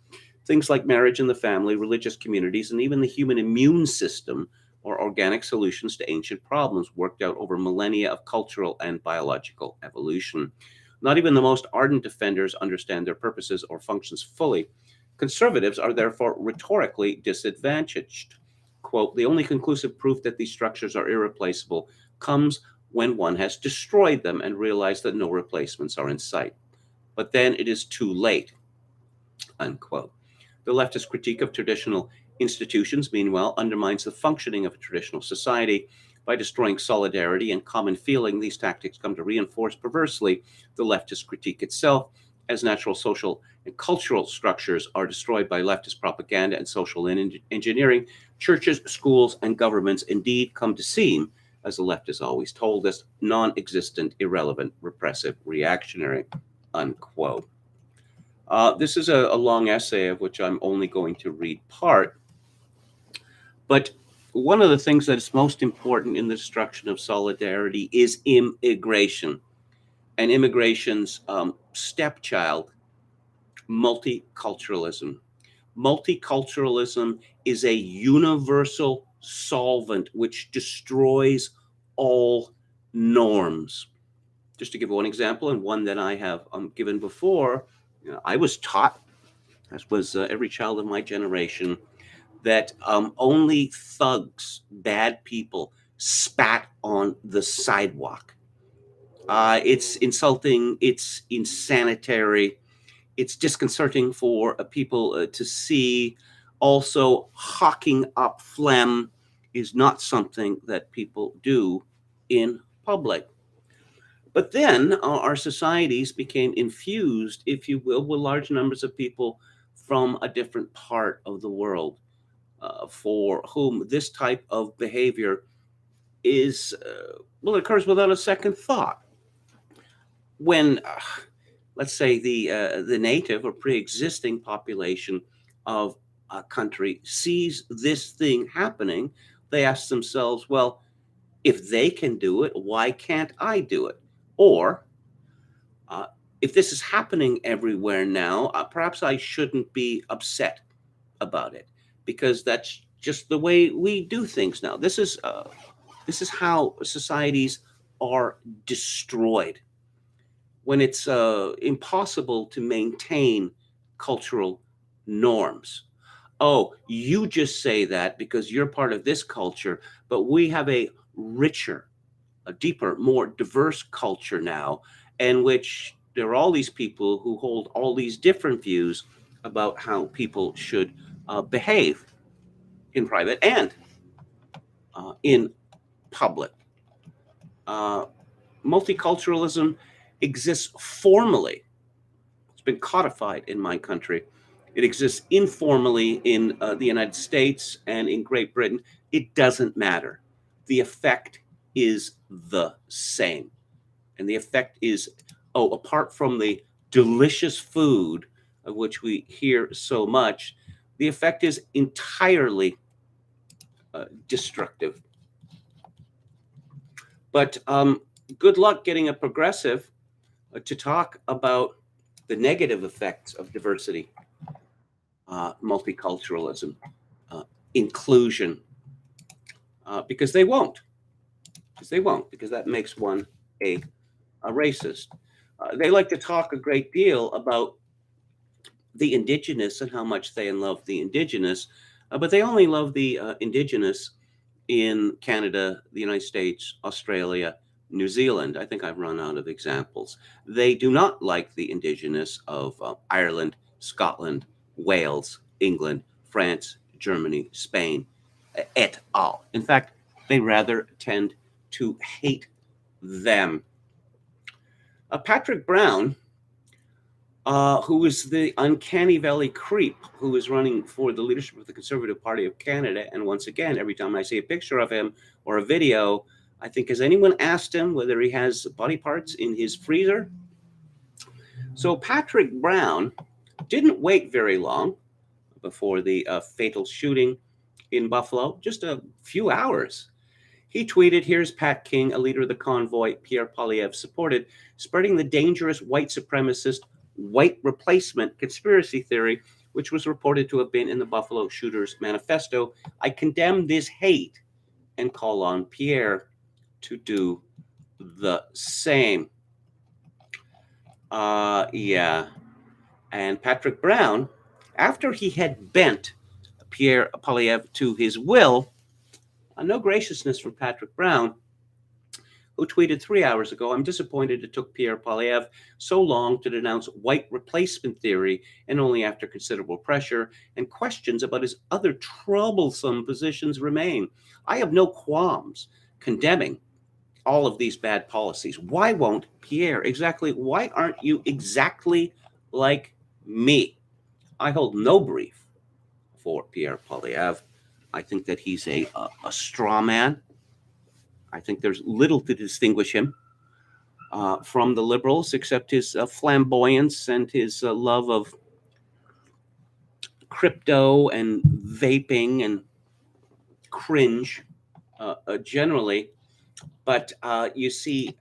Things like marriage and the family, religious communities, and even the human immune system are organic solutions to ancient problems worked out over millennia of cultural and biological evolution. Not even the most ardent defenders understand their purposes or functions fully. Conservatives are therefore rhetorically disadvantaged. Quote, the only conclusive proof that these structures are irreplaceable comes when one has destroyed them and realized that no replacements are in sight. But then it is too late, unquote. The leftist critique of traditional institutions, meanwhile, undermines the functioning of a traditional society. By destroying solidarity and common feeling, these tactics come to reinforce perversely the leftist critique itself, as natural social and cultural structures are destroyed by leftist propaganda and social engineering. Churches, schools, and governments indeed come to seem, as the left has always told us, non-existent, irrelevant, repressive, reactionary, unquote. This is a long essay of which I'm only going to read part. But one of the things that is most important in the destruction of solidarity is immigration. And immigration's stepchild, multiculturalism. Multiculturalism is a universal solvent which destroys all norms. Just to give one example, and one that I have given before, I was taught, as was every child of my generation, that only thugs, bad people, spat on the sidewalk. It's insulting, it's insanitary, it's disconcerting for people to see. Also, hawking up phlegm is not something that people do in public. But then our societies became infused, if you will, with large numbers of people from a different part of the world, for whom this type of behavior is, well, it occurs without a second thought. When, let's say, the native or pre-existing population of a country sees this thing happening, they ask themselves, well, if they can do it, why can't I do it? Or if this is happening everywhere now, perhaps I shouldn't be upset about it, because that's just the way we do things now. This is how societies are destroyed, when it's impossible to maintain cultural norms. Oh, you just say that because you're part of this culture, but we have a richer, a deeper, more diverse culture now, in which there are all these people who hold all these different views about how people should behave in private and in public. Multiculturalism exists formally. It's been codified in my country. It exists informally in the United States and in Great Britain. It doesn't matter. The effect is the same. And the effect is, apart from the delicious food of which we hear so much, the effect is entirely destructive. But good luck getting a progressive to talk about the negative effects of diversity, multiculturalism, inclusion, because they won't. Because that makes one a racist. They like to talk a great deal about the indigenous and how much they love the indigenous, but they only love the indigenous in Canada, the United States, Australia, New Zealand. I think I've run out of examples. They do not like the indigenous of Ireland, Scotland, Wales, England, France, Germany, Spain, et al. In fact, they rather tend to hate them. Patrick Brown, who is the uncanny valley creep who is running for the leadership of the Conservative Party of Canada. And once again, every time I see a picture of him or a video, I think, has anyone asked him whether he has body parts in his freezer? So Patrick Brown didn't wait very long before the fatal shooting in Buffalo, just a few hours. He tweeted, "Here's Pat King, a leader of the convoy Pierre Poilievre supported, spreading the dangerous white supremacist white replacement conspiracy theory, which was reported to have been in the Buffalo shooters' manifesto. I condemn this hate and call on Pierre to do the same." Yeah. And Patrick Brown, after he had bent Pierre Poilievre to his will, no graciousness from Patrick Brown, who tweeted 3 hours ago, "I'm disappointed it took Pierre Poilievre so long to denounce white replacement theory, and only after considerable pressure and questions about his other troublesome positions remain. I have no qualms condemning all of these bad policies. Why won't Pierre? Exactly. Why aren't you exactly like me? I hold no brief for Pierre Poilievre. I think that he's a straw man. I think there's little to distinguish him from the Liberals, except his flamboyance and his love of crypto and vaping and cringe generally. But you see,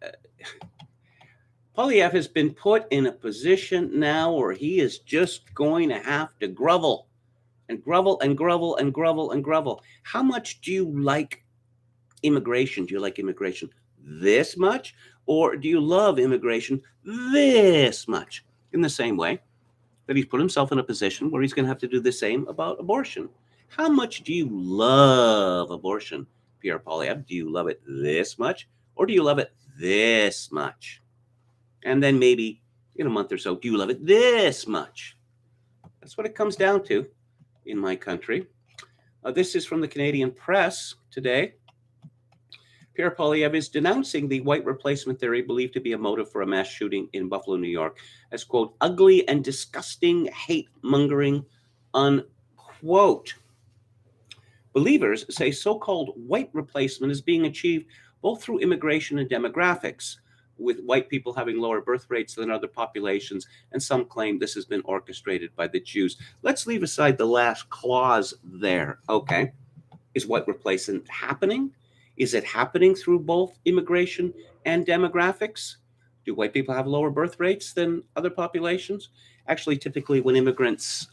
Poilievre has been put in a position now where he is just going to have to grovel and grovel and grovel and grovel and grovel. How much do you like immigration? Do you like immigration this much? Or do you love immigration this much? In the same way that he's put himself in a position where he's going to have to do the same about abortion. How much do you love abortion, Pierre Poilievre? Do you love it this much? Or do you love it this much? And then maybe in a month or so, do you love it this much? That's what it comes down to in my country. This is from the Canadian Press today. Pierre Poilievre is denouncing the white replacement theory believed to be a motive for a mass shooting in Buffalo, New York, as, quote, ugly and disgusting hate-mongering, unquote. Believers say so-called white replacement is being achieved both through immigration and demographics, with white people having lower birth rates than other populations, and some claim this has been orchestrated by the Jews. Let's leave aside the last clause there, okay? Is white replacement happening? Is it happening through both immigration and demographics? Do white people have lower birth rates than other populations? Actually, typically when immigrants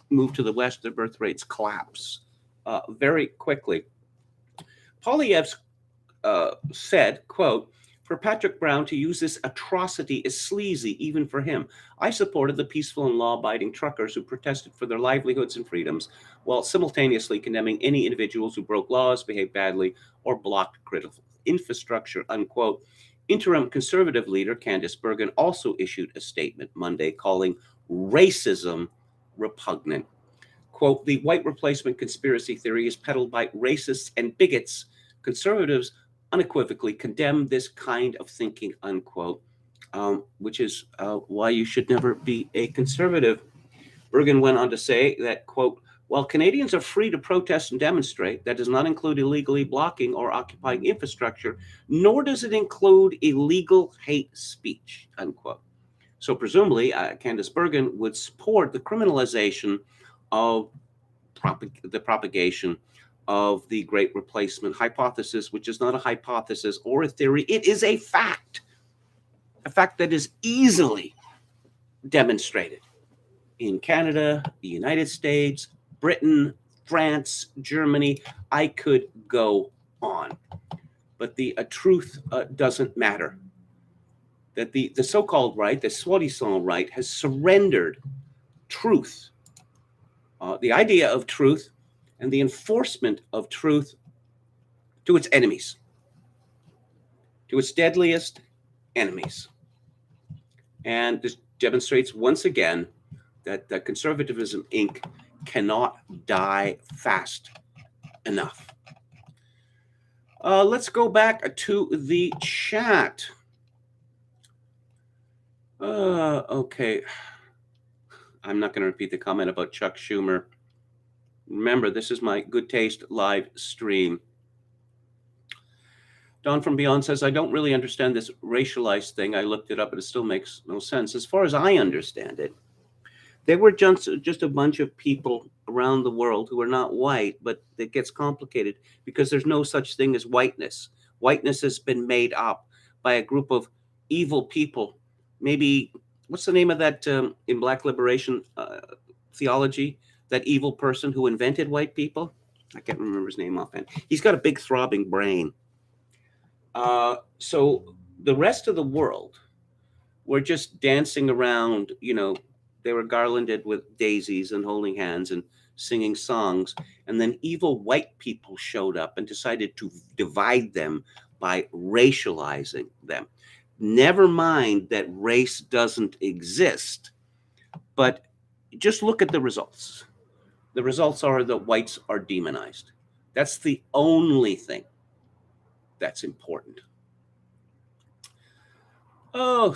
move to the West, their birth rates collapse very quickly. Poilievre said, quote, for Patrick Brown to use this atrocity is sleazy, even for him. I supported the peaceful and law-abiding truckers who protested for their livelihoods and freedoms, while simultaneously condemning any individuals who broke laws, behaved badly, or blocked critical infrastructure, unquote. Interim Conservative leader Candice Bergen also issued a statement Monday calling racism repugnant. Quote, the white replacement conspiracy theory is peddled by racists and bigots. Conservatives unequivocally condemn this kind of thinking, unquote, which is why you should never be a conservative. Bergen went on to say that, quote, while Canadians are free to protest and demonstrate, that does not include illegally blocking or occupying infrastructure, nor does it include illegal hate speech, unquote. So presumably, Candice Bergen would support the criminalization of the propagation of the Great Replacement hypothesis, which is not a hypothesis or a theory. It is a fact that is easily demonstrated in Canada, the United States, Britain, France, Germany. I could go on. But the truth doesn't matter. That the so-called right, the soi-disant right, has surrendered truth, the idea of truth, and the enforcement of truth to its enemies, to its deadliest enemies. And this demonstrates once again that Conservatism, Inc. cannot die fast enough. Let's go back to the chat. Okay. I'm not going to repeat the comment about Chuck Schumer. Remember, this is my Good Taste live stream. Don from Beyond says, I don't really understand this racialized thing. I looked it up, but it still makes no sense. As far as I understand it, they were just a bunch of people around the world who are not white, but it gets complicated because there's no such thing as whiteness. Whiteness has been made up by a group of evil people. Maybe, what's the name of that in Black liberation theology? That evil person who invented white people? I can't remember his name offhand. He's got a big throbbing brain. So the rest of the world were just dancing around, they were garlanded with daisies and holding hands and singing songs. And then evil white people showed up and decided to divide them by racializing them. Never mind that race doesn't exist, but just look at the results. The results are that whites are demonized. That's the only thing that's important. Oh,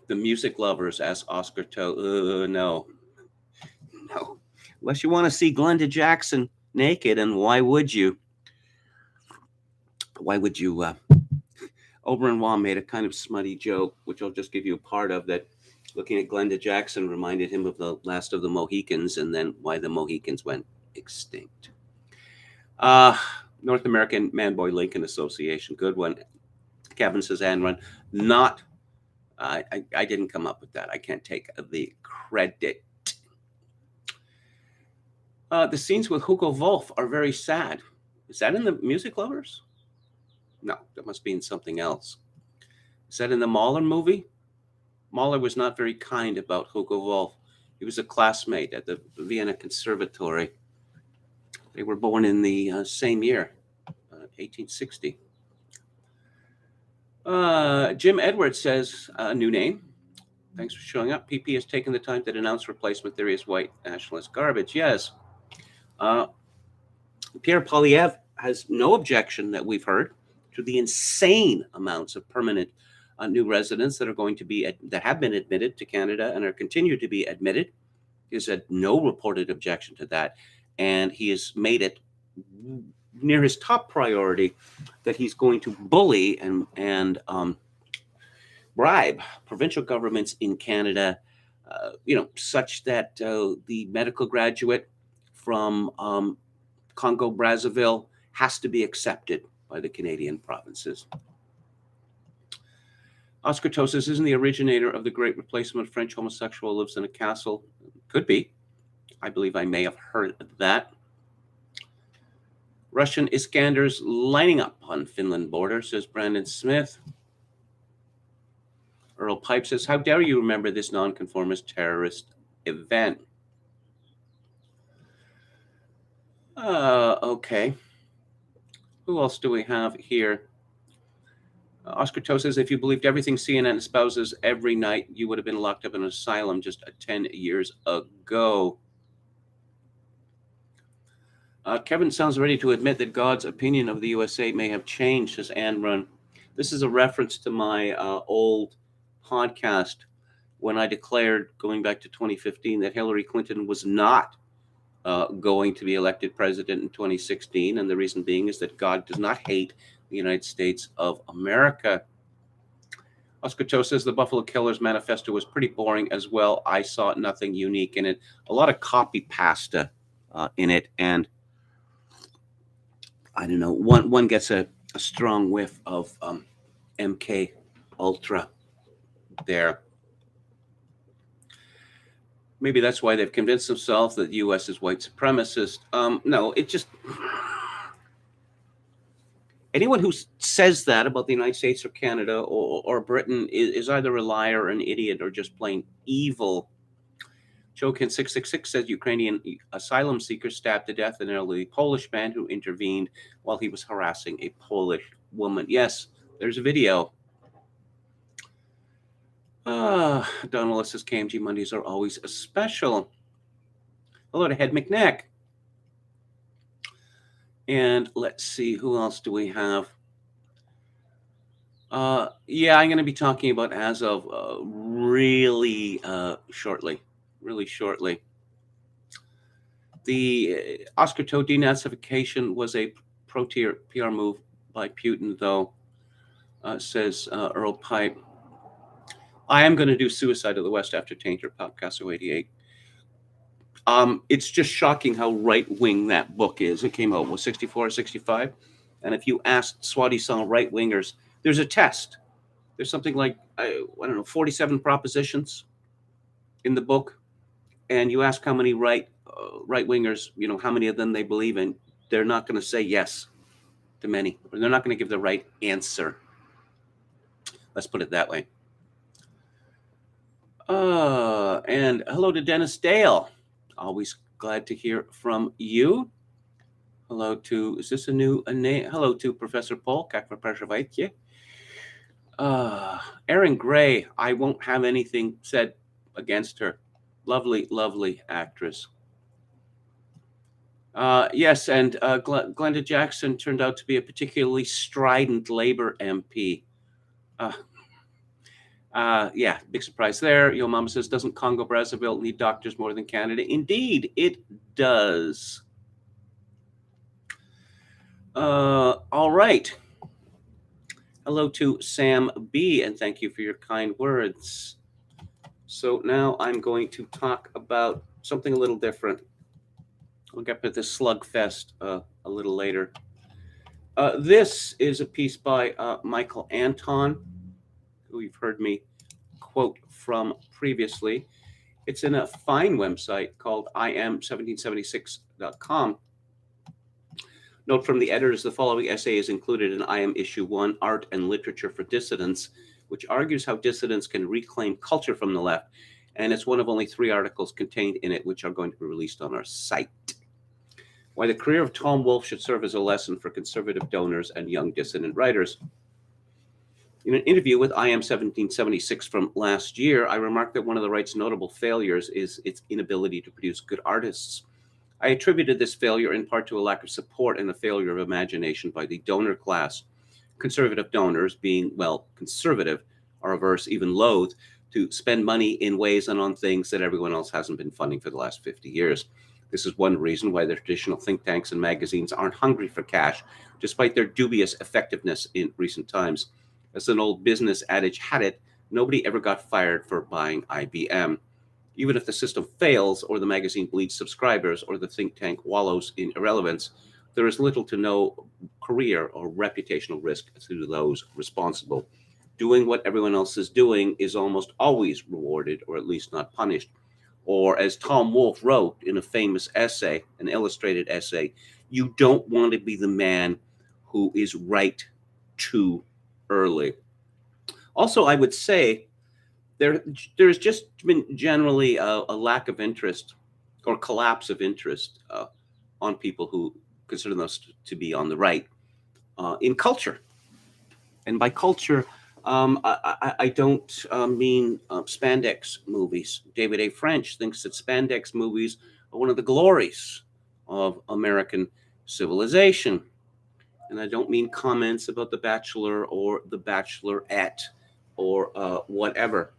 the music lovers, asked Oscar Toe. No. Unless you want to see Glenda Jackson naked, and why would you? Oberon Waugh made a kind of smutty joke, which I'll just give you a part of, that looking at Glenda Jackson reminded him of the last of the Mohicans and then why the Mohicans went extinct. North American Man-Boy Lincoln Association, good one. Kevin says, and run. Not, I didn't come up with that. I can't take the credit. The scenes with Hugo Wolf are very sad. Is that in the Music Lovers? No, that must be in something else. Is that in the Mahler movie? Mahler was not very kind about Hugo Wolf. He was a classmate at the Vienna Conservatory. They were born in the same year, 1860. Jim Edwards says, a new name. Thanks for showing up. PP has taken the time to denounce replacement theory as white nationalist garbage. Yes. Pierre Poilievre has no objection that we've heard to the insane amounts of permanent new residents that are going to be that have been admitted to Canada and are continued to be admitted. He has had no reported objection to that, and he has made it near his top priority that he's going to bully and bribe provincial governments in Canada, such that the medical graduate from Congo Brazzaville has to be accepted by the Canadian provinces. Oscar Tosas isn't the originator of the great replacement. French homosexual lives in a castle. Could be. I believe I may have heard that. Russian Iskanders lining up on Finland border, says Brandon Smith. Earl Pipe says, how dare you remember this nonconformist terrorist event? Okay. Who else do we have here? Oscar Toe says, if you believed everything CNN espouses every night, you would have been locked up in an asylum just 10 years ago. Kevin sounds ready to admit that God's opinion of the USA may have changed, says Anne Run. This is a reference to my old podcast when I declared, going back to 2015, that Hillary Clinton was not going to be elected president in 2016. And the reason being is that God does not hate the United States of America. Oscar Toe says the Buffalo Killers manifesto was pretty boring as well. I saw nothing unique in it. A lot of copy pasta in it. And I don't know, one gets a strong whiff of MK Ultra there. Maybe that's why they've convinced themselves that the U.S. is white supremacist. No, it just... Anyone who says that about the United States or Canada or Britain is either a liar or an idiot or just plain evil. Jokin 666 says Ukrainian asylum seeker stabbed to death an elderly Polish man who intervened while he was harassing a Polish woman. Yes, there's a video. Donald says KMG Mondays are always a special. Hello to Head McNeck. And let's see, who else do we have? Yeah, I'm going to be talking about Azov really shortly. The Oscar Toe denazification was a pro-tier PR move by Putin, though, says Earl Pipe. I am going to do Suicide of the West after Tainter, Popcasso 88. It's just shocking how right-wing that book is. It came out, 64 or 65? And if you ask soi-disant right-wingers, there's a test. There's something like, I don't know, 47 propositions in the book. And you ask how many right-wingers, how many of them they believe in, they're not going to say yes to many. Or they're not going to give the right answer. Let's put it that way. And hello to Dennis Dale. Always glad to hear from you. Hello to, is this a name? Hello to Professor Paul. Erin Gray, I won't have anything said against her. Lovely, lovely actress. Yes, and Glenda Jackson turned out to be a particularly strident Labor MP. Yeah, big surprise there. Yo Mama says, doesn't Congo Brazzaville need doctors more than Canada? Indeed, it does. All right. Hello to Sam B, and thank you for your kind words. So now I'm going to talk about something a little different. We'll get to this slugfest a little later. This is a piece by Michael Anton, who you've heard me quote from previously. It's in a fine website called im1776.com. Note from the editors, the following essay is included in IM Issue 1, Art and Literature for Dissidents, which argues how dissidents can reclaim culture from the left, and it's one of only 3 articles contained in it which are going to be released on our site. Why the career of Tom Wolfe should serve as a lesson for conservative donors and young dissident writers. In an interview with IM 1776 from last year, I remarked that one of the right's notable failures is its inability to produce good artists. I attributed this failure in part to a lack of support and a failure of imagination by the donor class. Conservative donors, being, well, conservative, are averse, even loath, to spend money in ways and on things that everyone else hasn't been funding for the last 50 years. This is one reason why the traditional think tanks and magazines aren't hungry for cash, despite their dubious effectiveness in recent times. As an old business adage had it, nobody ever got fired for buying IBM. Even if the system fails, or the magazine bleeds subscribers, or the think tank wallows in irrelevance, there is little to no career or reputational risk to those responsible. Doing what everyone else is doing is almost always rewarded, or at least not punished. Or as Tom Wolfe wrote in a famous essay, an illustrated essay, you don't want to be the man who is right too early. Also, I would say there's just been generally a lack of interest or collapse of interest on people who consider themselves to be on the right in culture. And by culture, I don't mean spandex movies. David A. French thinks that spandex movies are one of the glories of American civilization. And I don't mean comments about The Bachelor or The Bachelorette or whatever.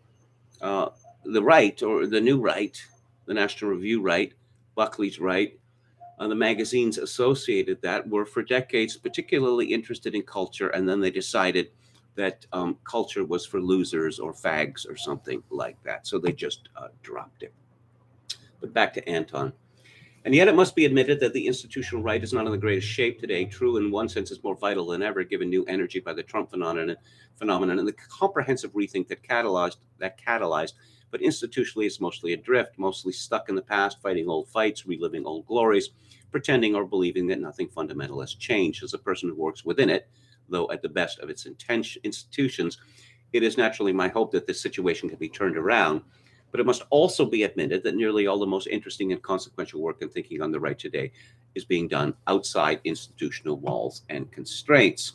The right, or the new right, the National Review right, Buckley's right, the magazines associated that were for decades particularly interested in culture, and then they decided that culture was for losers or fags or something like that. So they just dropped it. But back to Anton. And yet it must be admitted that the institutional right is not in the greatest shape today. True, in one sense, is more vital than ever, given new energy by the Trump phenomenon and the comprehensive rethink that catalyzed. But institutionally, it's mostly adrift, mostly stuck in the past, fighting old fights, reliving old glories, pretending or believing that nothing fundamental has changed. As a person who works within it, though at the best of its institutions, it is naturally my hope that this situation can be turned around. But it must also be admitted that nearly all the most interesting and consequential work and thinking on the right today is being done outside institutional walls and constraints.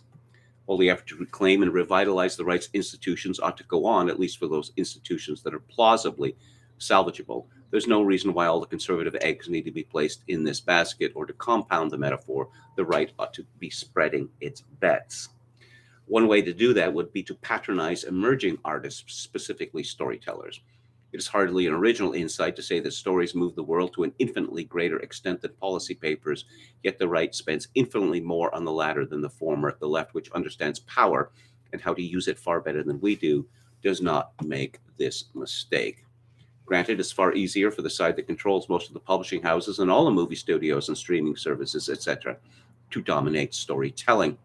While the effort to reclaim and revitalize the right's institutions ought to go on, at least for those institutions that are plausibly salvageable, there's no reason why all the conservative eggs need to be placed in this basket, or to compound the metaphor, the right ought to be spreading its bets. One way to do that would be to patronize emerging artists, specifically storytellers. It is hardly an original insight to say that stories move the world to an infinitely greater extent than policy papers, yet the right spends infinitely more on the latter than the former. The left, which understands power and how to use it far better than we do, does not make this mistake. Granted, it's far easier for the side that controls most of the publishing houses and all the movie studios and streaming services, etc., to dominate storytelling.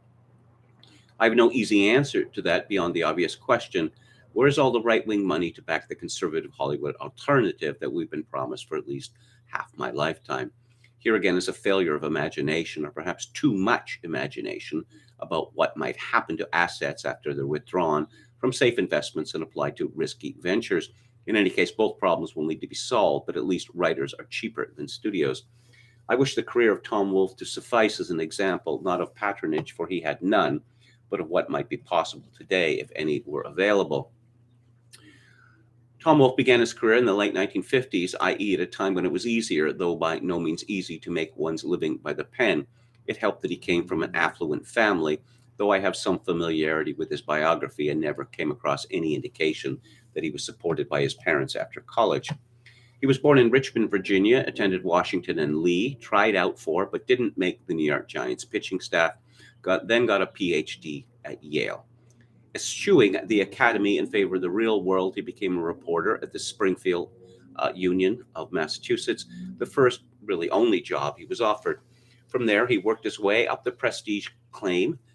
I have no easy answer to that beyond the obvious question: where's all the right-wing money to back the conservative Hollywood alternative that we've been promised for at least half my lifetime? Here again is a failure of imagination, or perhaps too much imagination, about what might happen to assets after they're withdrawn from safe investments and applied to risky ventures. In any case, both problems will need to be solved, but at least writers are cheaper than studios. I wish the career of Tom Wolfe to suffice as an example, not of patronage, for he had none, but of what might be possible today if any were available. Tom Wolfe began his career in the late 1950s, i.e. at a time when it was easier, though by no means easy, to make one's living by the pen. It helped that he came from an affluent family, though I have some familiarity with his biography and never came across any indication that he was supported by his parents after college. He was born in Richmond, Virginia, attended Washington and Lee, tried out for, but didn't make the New York Giants pitching staff, then got a PhD at Yale. Eschewing the academy in favor of the real world, he became a reporter at the Springfield Union of Massachusetts, the first, really only job he was offered. From there, he worked his way up the prestige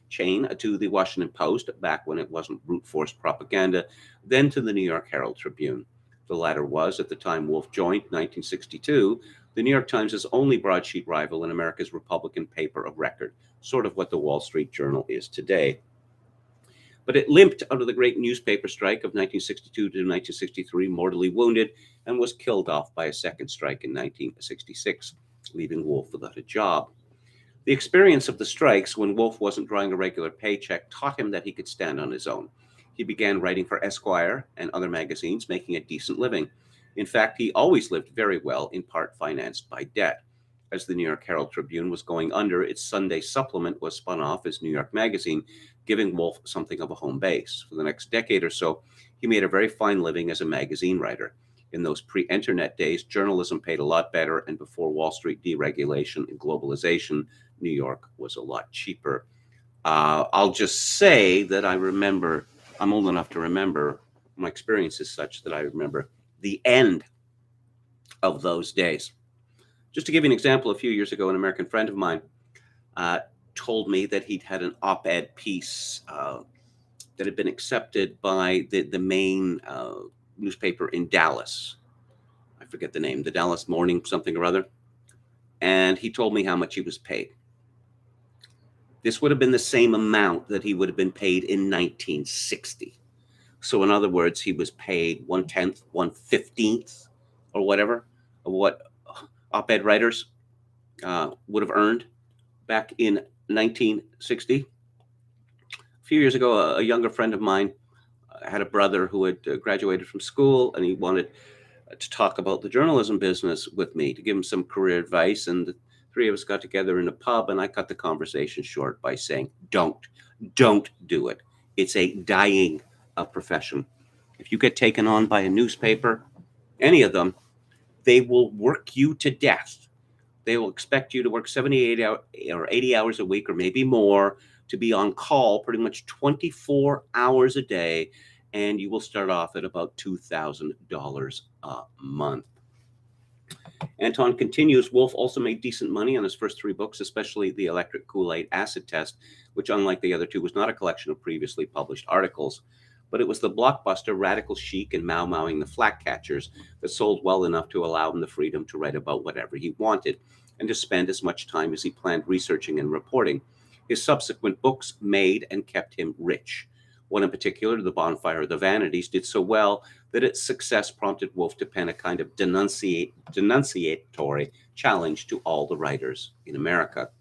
chain to the Washington Post, back when it wasn't brute force propaganda, then to the New York Herald Tribune. The latter was, at the time Wolf joined, 1962, the New York Times' only broadsheet rival in America's Republican paper of record, sort of what the Wall Street Journal is today. But it limped out of the great newspaper strike of 1962 to 1963, mortally wounded, and was killed off by a second strike in 1966, leaving Wolf without a job. The experience of the strikes, when Wolf wasn't drawing a regular paycheck, taught him that he could stand on his own. He began writing for Esquire and other magazines, making a decent living. In fact, he always lived very well, in part financed by debt. As the New York Herald Tribune was going under, its Sunday supplement was spun off as New York Magazine, giving Wolf something of a home base. For the next decade or so, he made a very fine living as a magazine writer. In those pre-internet days, journalism paid a lot better, and before Wall Street deregulation and globalization, New York was a lot cheaper. I'll just say that I'm old enough to remember, my experience is such that I remember the end of those days. Just to give you an example, a few years ago, an American friend of mine told me that he'd had an op-ed piece that had been accepted by the main newspaper in Dallas. I forget the name, the Dallas Morning something or other. And he told me how much he was paid. This would have been the same amount that he would have been paid in 1960. So in other words, he was paid 1/10, 1/15, or whatever of what op-ed writers would have earned back in 1960. A few years ago, a younger friend of mine had a brother who had graduated from school, and he wanted to talk about the journalism business with me, to give him some career advice. And the three of us got together in a pub, and I cut the conversation short by saying, don't do it. It's a dying profession. If you get taken on by a newspaper, any of them, they will work you to death. They will expect you to work 78 or 80 hours a week, or maybe more, to be on call pretty much 24 hours a day, and you will start off at about $2,000 a month. Anton continues, Wolf also made decent money on his first three books, especially The Electric Kool-Aid Acid Test, which, unlike the other two, was not a collection of previously published articles, but it was the blockbuster Radical Chic and Mau Mauing the Flatcatchers that sold well enough to allow him the freedom to write about whatever he wanted and to spend as much time as he planned researching and reporting. His subsequent books made and kept him rich. One in particular, The Bonfire of the Vanities, did so well that its success prompted Wolf to pen a kind of denunciatory challenge to all the writers in America.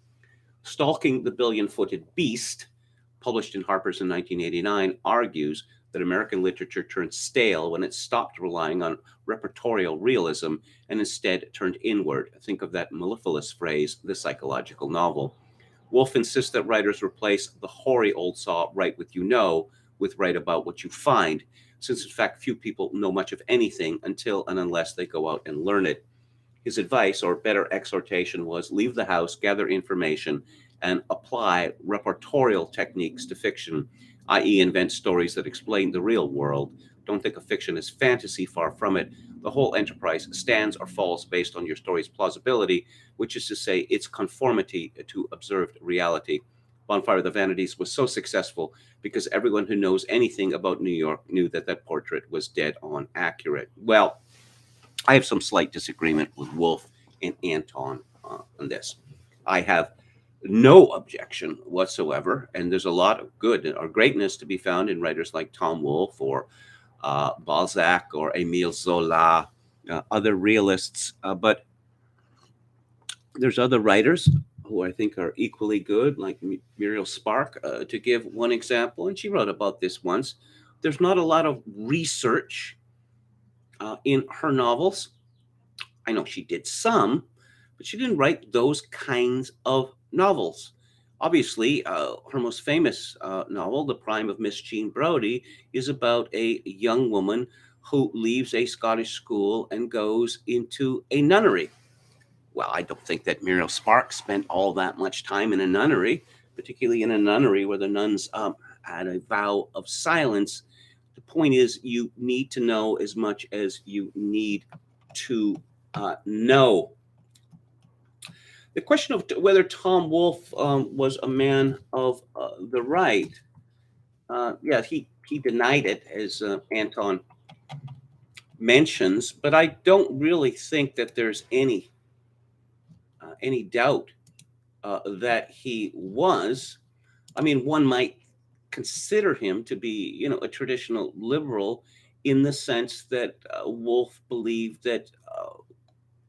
Stalking the Billion-Footed Beast, published in Harper's in 1989, argues that American literature turned stale when it stopped relying on repertorial realism and instead turned inward. Think of that mellifluous phrase, the psychological novel. Wolf insists that writers replace the hoary old saw, write what you know, with write about what you find, since in fact few people know much of anything until and unless they go out and learn it. His advice, or better exhortation, was leave the house, gather information, and apply repertorial techniques to fiction, i.e. invent stories that explain the real world. Don't think of fiction as fantasy, far from it. The whole enterprise stands or falls based on your story's plausibility, which is to say its conformity to observed reality. Bonfire of the Vanities was so successful because everyone who knows anything about New York knew that that portrait was dead on accurate. Well, I have some slight disagreement with Wolf and Anton on this. I have no objection whatsoever, and there's a lot of good or greatness to be found in writers like Tom Wolfe or Balzac or Émile Zola, other realists, but there's other writers who I think are equally good, like Muriel Spark, to give one example, and she wrote about this once. There's not a lot of research in her novels. I know she did some, but she didn't write those kinds of novels. Obviously, her most famous novel, The Prime of Miss Jean Brodie, is about a young woman who leaves a Scottish school and goes into a nunnery. Well, I don't think that Muriel Spark spent all that much time in a nunnery, particularly in a nunnery where the nuns had a vow of silence. The point is, you need to know as much as you need to know. The question of whether Tom Wolfe was a man of the right, he denied it, as Anton mentions, but I don't really think that there's any doubt that he was. I mean, one might consider him to be, a traditional liberal in the sense that Wolfe believed that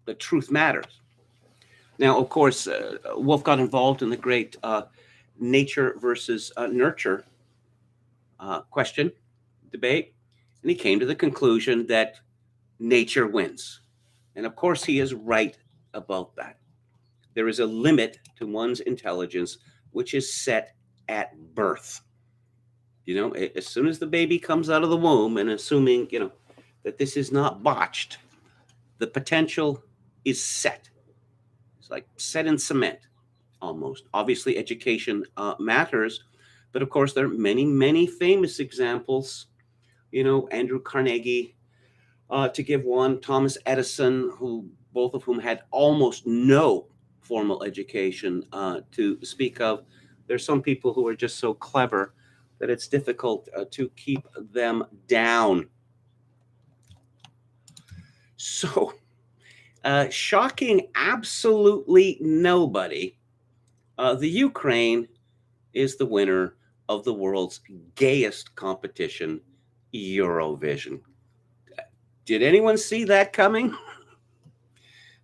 the truth matters. Now, of course, Wolfe got involved in the great nature versus nurture question debate, and he came to the conclusion that nature wins. And of course, he is right about that. There is a limit to one's intelligence, which is set at birth. As soon as the baby comes out of the womb, and assuming, that this is not botched, the potential is set. It's like set in cement almost. Obviously, education matters, but of course, there are many, many famous examples. Andrew Carnegie, to give one, Thomas Edison, both of whom had almost no formal education to speak of. There's some people who are just so clever that it's difficult to keep them down. So, shocking absolutely nobody, the Ukraine is the winner of the world's gayest competition, Eurovision. Did anyone see that coming?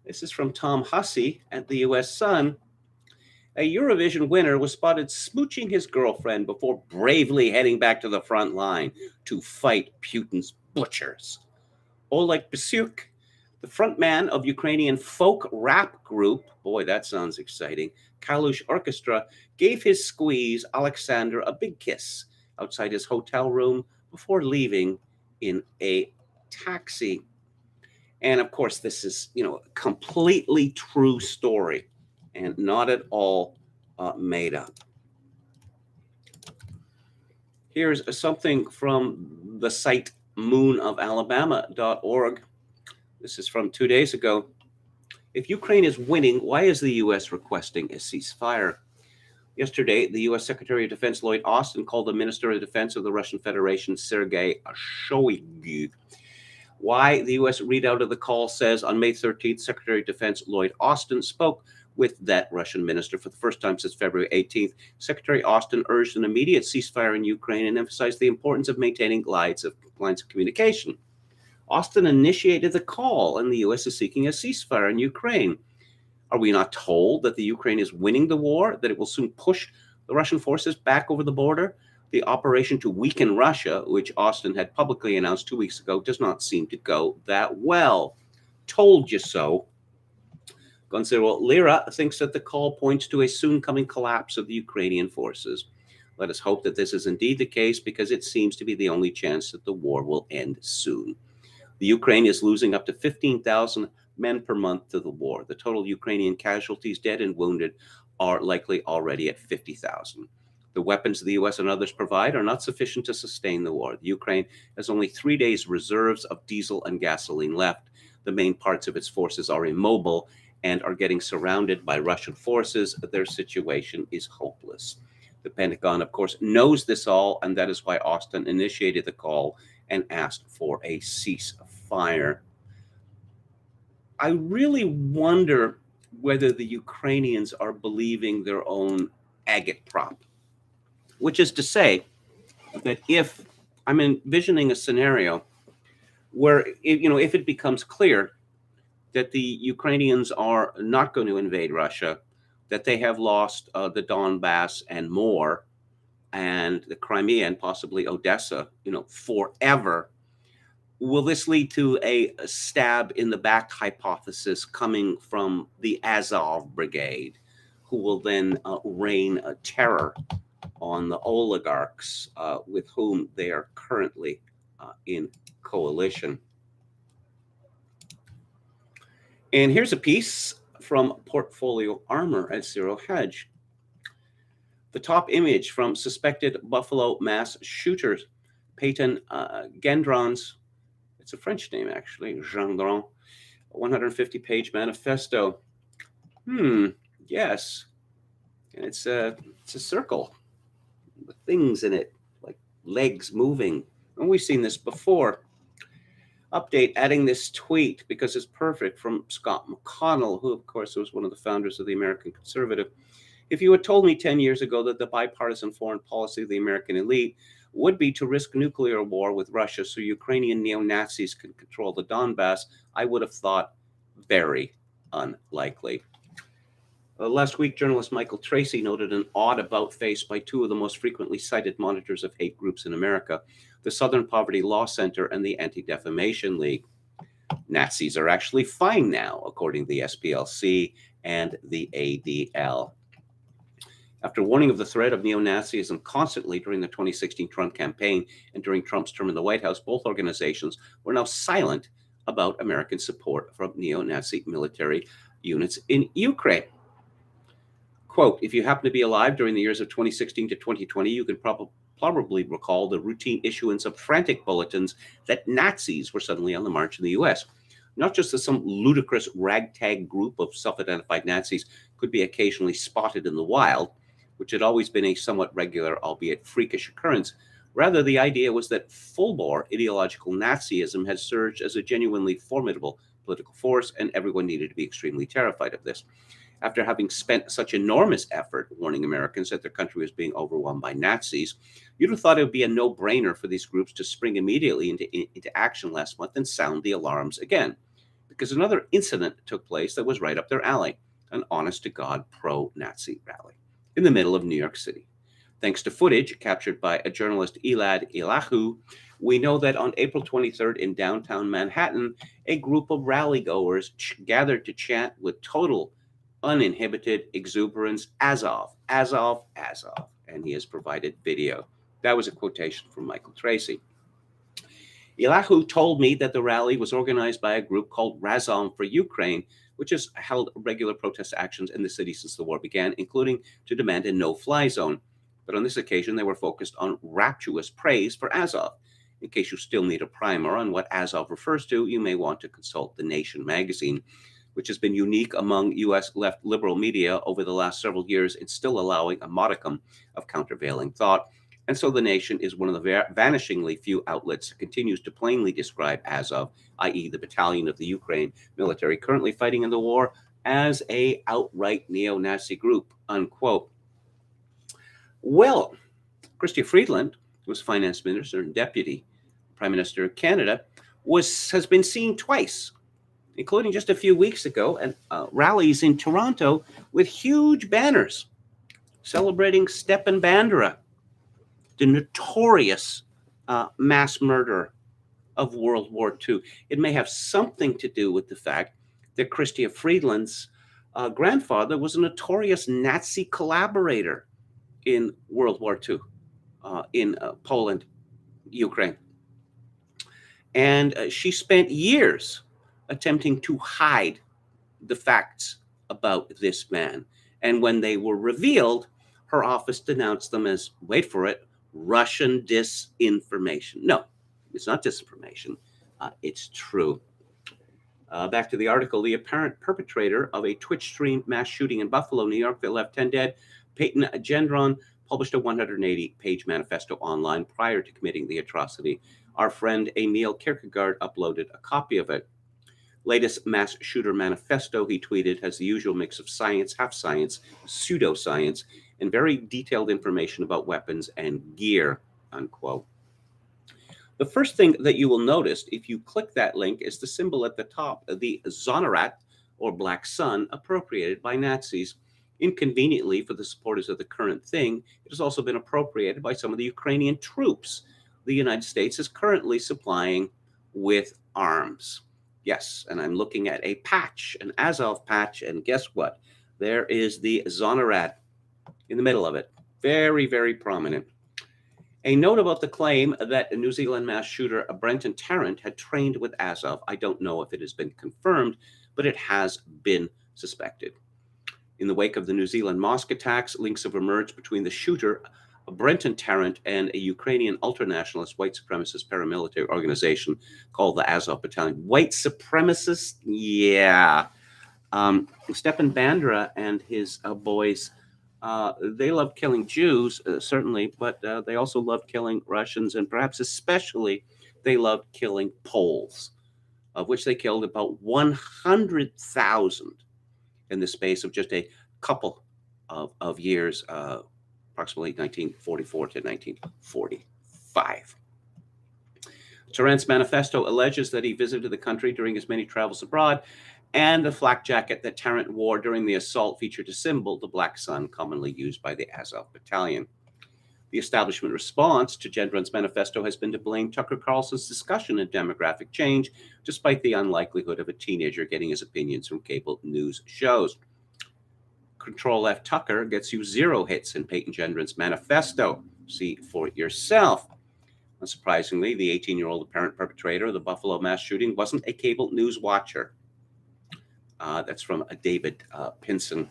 This is from Tom Hussey at the U.S. Sun. A Eurovision winner was spotted smooching his girlfriend before bravely heading back to the front line to fight Putin's butchers. Oleg Basyuk, the frontman of Ukrainian folk rap group, boy, that sounds exciting, Kalush Orchestra, gave his squeeze, Alexander, a big kiss outside his hotel room before leaving in a taxi. And of course, this is, a completely true story and not at all made up. Here's something from the site moonofalabama.org. This is from 2 days ago. If Ukraine is winning, why is the U.S. requesting a ceasefire? Yesterday, the U.S. Secretary of Defense Lloyd Austin called the Minister of Defense of the Russian Federation, Sergei Shoigu. Why the U.S. readout of the call says on May 13th, Secretary of Defense Lloyd Austin spoke with that Russian minister for the first time since February 18th. Secretary Austin urged an immediate ceasefire in Ukraine and emphasized the importance of maintaining lines of communication. Austin initiated the call, and the U.S. is seeking a ceasefire in Ukraine. Are we not told that the Ukraine is winning the war, that it will soon push the Russian forces back over the border? The operation to weaken Russia, which Austin had publicly announced 2 weeks ago, does not seem to go that well. Told you so. Gonzalo Lira thinks that the call points to a soon coming collapse of the Ukrainian forces. Let us hope that this is indeed the case, because it seems to be the only chance that the war will end soon. The Ukraine is losing up to 15,000 men per month to the war. The total Ukrainian casualties, dead and wounded, are likely already at 50,000. The weapons the U.S. and others provide are not sufficient to sustain the war. The Ukraine has only 3 days' reserves of diesel and gasoline left. The main parts of its forces are immobile and are getting surrounded by Russian forces. Their situation is hopeless. The Pentagon, of course, knows this all, and that is why Austin initiated the call and asked for a ceasefire. I really wonder whether the Ukrainians are believing their own agitprop, which is to say that if I'm envisioning a scenario where, if it becomes clear that the Ukrainians are not going to invade Russia, that they have lost the Donbass and more, and the Crimea and possibly Odessa, forever. Will this lead to a stab in the back hypothesis coming from the Azov Brigade, who will then rain terror on the oligarchs with whom they are currently in coalition? And here's a piece from Portfolio Armor at Zero Hedge. The top image from suspected Buffalo mass shooters, Peyton Gendron's, it's a French name actually, Gendron, 150-page manifesto. Yes. And it's a circle with things in it, like legs moving. And we've seen this before. Update, adding this tweet because it's perfect, from Scott McConnell, who, of course, was one of the founders of the American Conservative. If you had told me 10 years ago that the bipartisan foreign policy of the American elite would be to risk nuclear war with Russia so Ukrainian neo-Nazis could control the Donbass, I would have thought very unlikely. Last week, journalist Michael Tracy noted an odd about-face by two of the most frequently cited monitors of hate groups in America, the Southern Poverty Law Center and the Anti-Defamation League. Nazis are actually fine now, according to the SPLC and the ADL. After warning of the threat of neo-Nazism constantly during the 2016 Trump campaign and during Trump's term in the White House, both organizations were now silent about American support from neo-Nazi military units in Ukraine. Quote, if you happen to be alive during the years of 2016 to 2020, you can probably recall the routine issuance of frantic bulletins that Nazis were suddenly on the march in the U.S. Not just that some ludicrous ragtag group of self-identified Nazis could be occasionally spotted in the wild, which had always been a somewhat regular, albeit freakish occurrence. Rather, the idea was that full-bore ideological Nazism had surged as a genuinely formidable political force, and everyone needed to be extremely terrified of this. After having spent such enormous effort warning Americans that their country was being overwhelmed by Nazis, you'd have thought it would be a no-brainer for these groups to spring immediately into action last month and sound the alarms again. Because another incident took place that was right up their alley, an honest-to-God pro-Nazi rally in the middle of New York City. Thanks to footage captured by a journalist, Elad Elahu, we know that on April 23rd in downtown Manhattan, a group of rally-goers gathered to chant with total uninhibited exuberance, Azov, Azov, Azov, and he has provided video. That was a quotation from Michael Tracy. Elahu told me that the rally was organized by a group called Razom for Ukraine, which has held regular protest actions in the city since the war began, including to demand a no-fly zone. But on this occasion, they were focused on rapturous praise for Azov. In case you still need a primer on what Azov refers to, you may want to consult The Nation magazine, which has been unique among U.S. left liberal media over the last several years in still allowing a modicum of countervailing thought. And so The Nation is one of the vanishingly few outlets that continues to plainly describe Azov, i.e. the battalion of the Ukraine military currently fighting in the war, as a outright neo-Nazi group, unquote. Well, Chrystia Freeland, who was finance minister and deputy prime minister of Canada, has been seen twice, including just a few weeks ago at rallies in Toronto with huge banners celebrating Stepan Bandera, the notorious mass murderer of World War II. It may have something to do with the fact that Chrystia Freeland's grandfather was a notorious Nazi collaborator in World War II in Poland, Ukraine. And she spent years attempting to hide the facts about this man. And when they were revealed, her office denounced them as, wait for it, Russian disinformation. No, it's not disinformation. It's true. Back to the article. The apparent perpetrator of a Twitch stream mass shooting in Buffalo, New York that left 10 dead, Peyton Gendron, published a 180-page manifesto online prior to committing the atrocity. Our friend Emil Kierkegaard uploaded a copy of it. Latest mass shooter manifesto, he tweeted, has the usual mix of science, half science, pseudoscience, and very detailed information about weapons and gear, unquote. The first thing that you will notice if you click that link is the symbol at the top, the Zonarat, or Black Sun, appropriated by Nazis. Inconveniently for the supporters of the current thing, it has also been appropriated by some of the Ukrainian troops the United States is currently supplying with arms. Yes, and I'm looking at a patch, an Azov patch, and guess what? There is the Zonarat in the middle of it. Very, very prominent. A note about the claim that New Zealand mass shooter Brenton Tarrant had trained with Azov. I don't know if it has been confirmed, but it has been suspected. In the wake of the New Zealand mosque attacks, links have emerged between the shooter, Brenton Tarrant, and a Ukrainian ultranationalist white supremacist paramilitary organization called the Azov Battalion. White supremacists? Yeah. Stepan Bandera and his boys, they love killing Jews, certainly, but they also love killing Russians, and perhaps especially they love killing Poles. of which they killed about 100,000 in the space of just a couple of years, approximately 1944 to 1945. Tarrant's manifesto alleges that he visited the country during his many travels abroad, and the flak jacket that Tarrant wore during the assault featured a symbol, the black sun, commonly used by the Azov Battalion. The establishment response to Gendron's manifesto has been to blame Tucker Carlson's discussion of demographic change, despite the unlikelihood of a teenager getting his opinions from cable news shows. Control F Tucker gets you 0 hits in Peyton Gendron's manifesto. See for yourself. Unsurprisingly, the 18-year-old apparent perpetrator of the Buffalo mass shooting wasn't a cable news watcher. That's from David Pinson.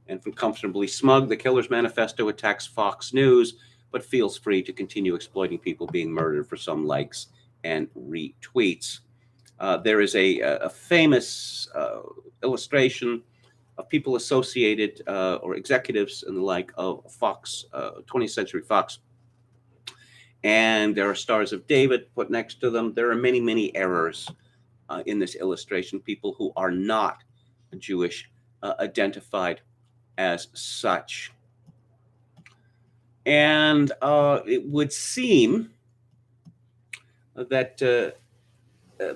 And from Comfortably Smug, the killer's manifesto attacks Fox News, but feels free to continue exploiting people being murdered for some likes and retweets. There is a famous illustration of people associated or executives and the like of Fox, 20th Century Fox. And there are stars of David put next to them. There are many, many errors in this illustration. People who are not Jewish identified as such. And it would seem that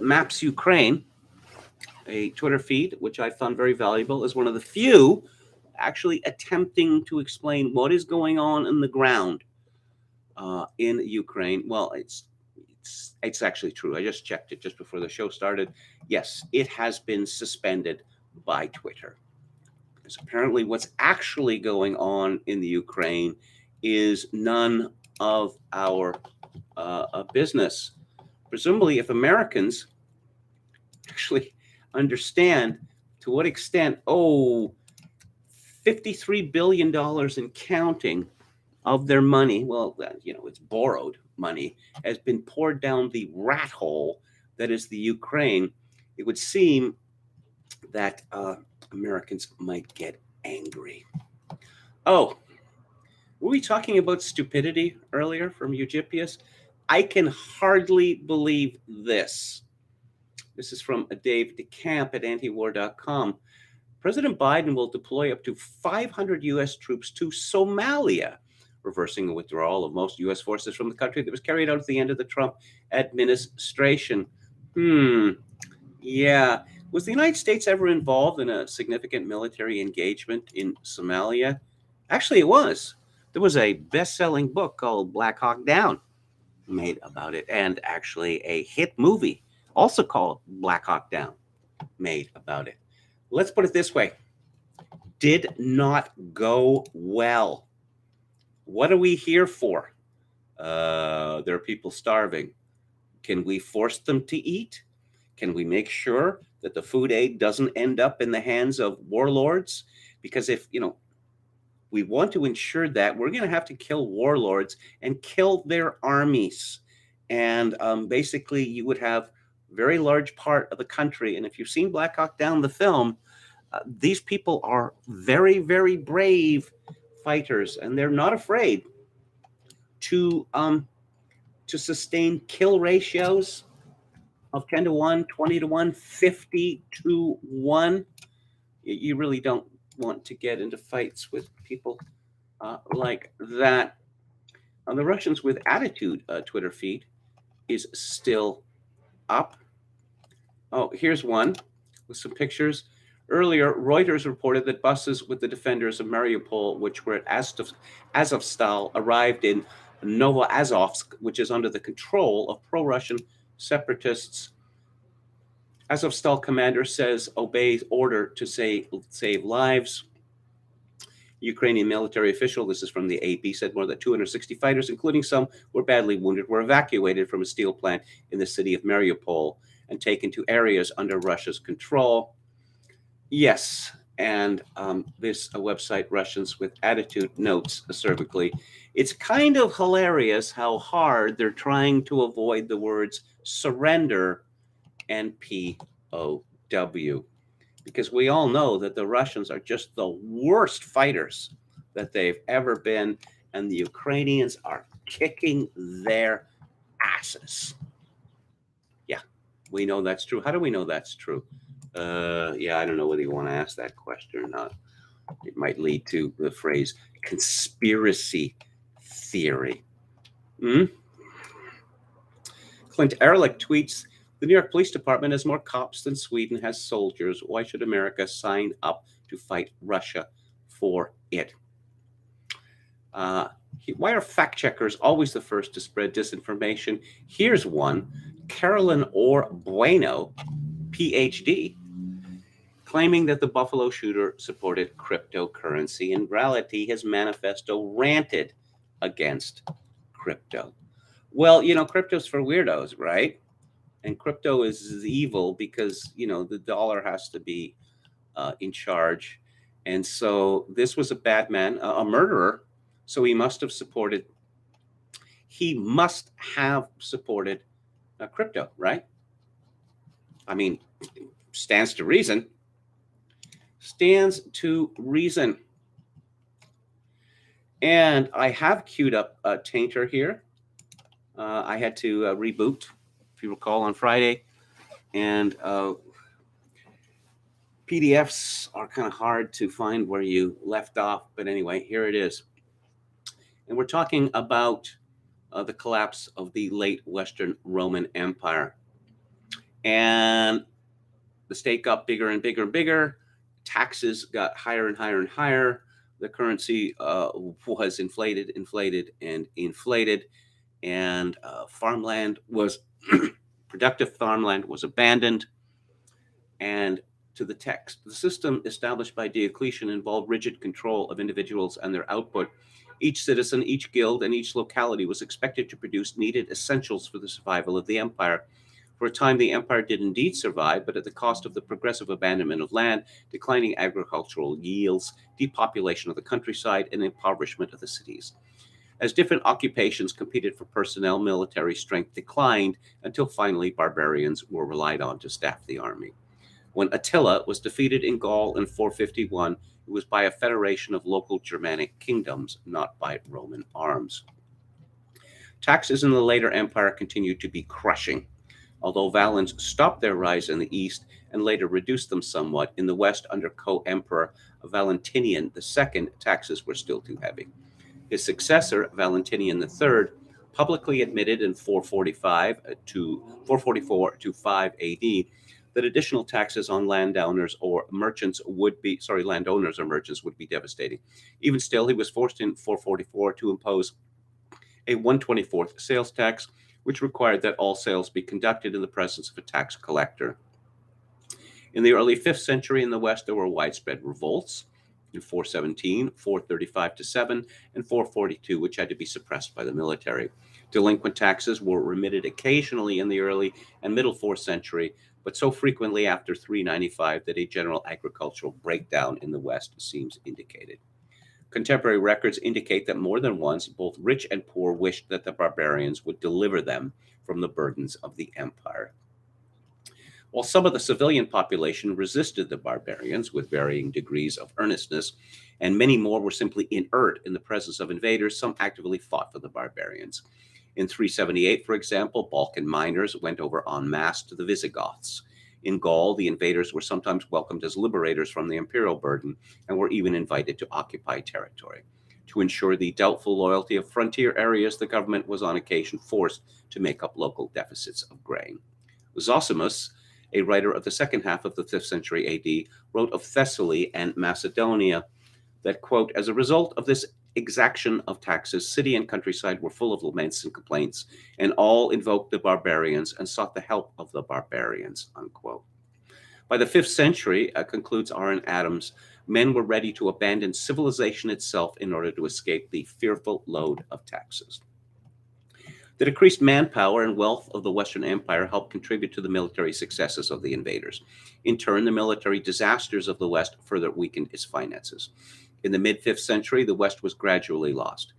Maps Ukraine, a Twitter feed, which I found very valuable, is one of the few actually attempting to explain what is going on in the ground in Ukraine. Well, it's actually true. I just checked it just before the show started. Yes, it has been suspended by Twitter. Because apparently what's actually going on in the Ukraine is none of our business. Presumably, if Americans actually understand to what extent, $53 billion in counting of their money, well, it's borrowed money, has been poured down the rat hole that is the Ukraine, it would seem that Americans might get angry. Were we talking about stupidity earlier from Eugipius? I can hardly believe this. This is from Dave DeCamp at antiwar.com. President Biden will deploy up to 500 U.S. troops to Somalia, reversing a withdrawal of most U.S. forces from the country that was carried out at the end of the Trump administration. Yeah. Was the United States ever involved in a significant military engagement in Somalia? Actually, it was. There was a best-selling book called Black Hawk Down made about it, and actually a hit movie also called Black Hawk Down made about it. Let's put it this way. Did not go well. What are we here for? There are people starving. Can we force them to eat? Can we make sure that the food aid doesn't end up in the hands of warlords? Because if, we want to ensure that, we're going to have to kill warlords and kill their armies. And basically, you would have a very large part of the country. And if you've seen Black Hawk Down, the film, these people are very, very brave fighters, and they're not afraid to sustain kill ratios of 10 to 1, 20 to 1, 50 to 1. You really don't want to get into fights with people like that. The Russians with Attitude Twitter feed is still up. Here's one with some pictures. Earlier, Reuters reported that buses with the defenders of Mariupol, which were at Azovstal, arrived in Novoazovsk, which is under the control of pro-Russian separatists. Azovstal commander says obeys order to save lives. Ukrainian military official, this is from the AP, said more than 260 fighters, including some who were badly wounded, were evacuated from a steel plant in the city of Mariupol and taken to areas under Russia's control. Yes, and this website, Russians with Attitude, notes acervically, it's kind of hilarious how hard they're trying to avoid the words surrender and POW, because we all know that the Russians are just the worst fighters that they've ever been, and the Ukrainians are kicking their asses. Yeah, We know that's true. How do we know that's true? Yeah, I don't know whether you want to ask that question or not. It might lead to the phrase conspiracy theory. Hmm? Clint Ehrlich tweets, the New York Police Department has more cops than Sweden has soldiers. Why should America sign up to fight Russia for it? Why are fact checkers always the first to spread disinformation? Here's one. Carolyn Orr Bueno, PhD, claiming that the Buffalo shooter supported cryptocurrency. In reality, his manifesto ranted against crypto. Well, crypto's for weirdos, right? And crypto is evil because, the dollar has to be in charge. And so this was a bad man, a murderer. So he must have supported crypto, right? I mean, stands to reason. And I have queued up a Tainter here. I had to reboot, if you recall, on Friday. And PDFs are kind of hard to find where you left off. But anyway, here it is. And we're talking about the collapse of the late Western Roman Empire. And the state got bigger and bigger and bigger. Taxes got higher and higher and higher. The currency was inflated. And farmland was, productive farmland was abandoned. And to the text, the system established by Diocletian involved rigid control of individuals and their output. Each citizen, each guild, and each locality was expected to produce needed essentials for the survival of the empire. For a time, the empire did indeed survive, but at the cost of the progressive abandonment of land, declining agricultural yields, depopulation of the countryside, and impoverishment of the cities. As different occupations competed for personnel, military strength declined until finally barbarians were relied on to staff the army. When Attila was defeated in Gaul in 451, it was by a federation of local Germanic kingdoms, not by Roman arms. Taxes in the later empire continued to be crushing. Although Valens stopped their rise in the east and later reduced them somewhat, in the west under co-emperor Valentinian II, taxes were still too heavy. His successor, Valentinian III, publicly admitted in 444 to 5 AD that additional taxes on landowners or merchants would be devastating. Even still, he was forced in 444 to impose a 1/24th sales tax, which required that all sales be conducted in the presence of a tax collector. In the early 5th century in the West, there were widespread revolts in 417, 435-7, and 442, which had to be suppressed by the military. Delinquent taxes were remitted occasionally in the early and middle 4th century, but so frequently after 395 that a general agricultural breakdown in the West seems indicated. Contemporary records indicate that more than once, both rich and poor wished that the barbarians would deliver them from the burdens of the empire. While some of the civilian population resisted the barbarians with varying degrees of earnestness, and many more were simply inert in the presence of invaders, some actively fought for the barbarians. In 378, for example, Balkan miners went over en masse to the Visigoths. In Gaul, the invaders were sometimes welcomed as liberators from the imperial burden and were even invited to occupy territory. To ensure the doubtful loyalty of frontier areas, the government was on occasion forced to make up local deficits of grain. Zosimus, a writer of the second half of the 5th century AD, wrote of Thessaly and Macedonia that, quote, as a result of this exaction of taxes, city and countryside were full of laments and complaints, and all invoked the barbarians and sought the help of the barbarians, unquote. By the 5th century, concludes R.N. Adams, men were ready to abandon civilization itself in order to escape the fearful load of taxes. The decreased manpower and wealth of the Western Empire helped contribute to the military successes of the invaders. In turn, the military disasters of the West further weakened its finances. In the mid-5th century, the West was gradually lost.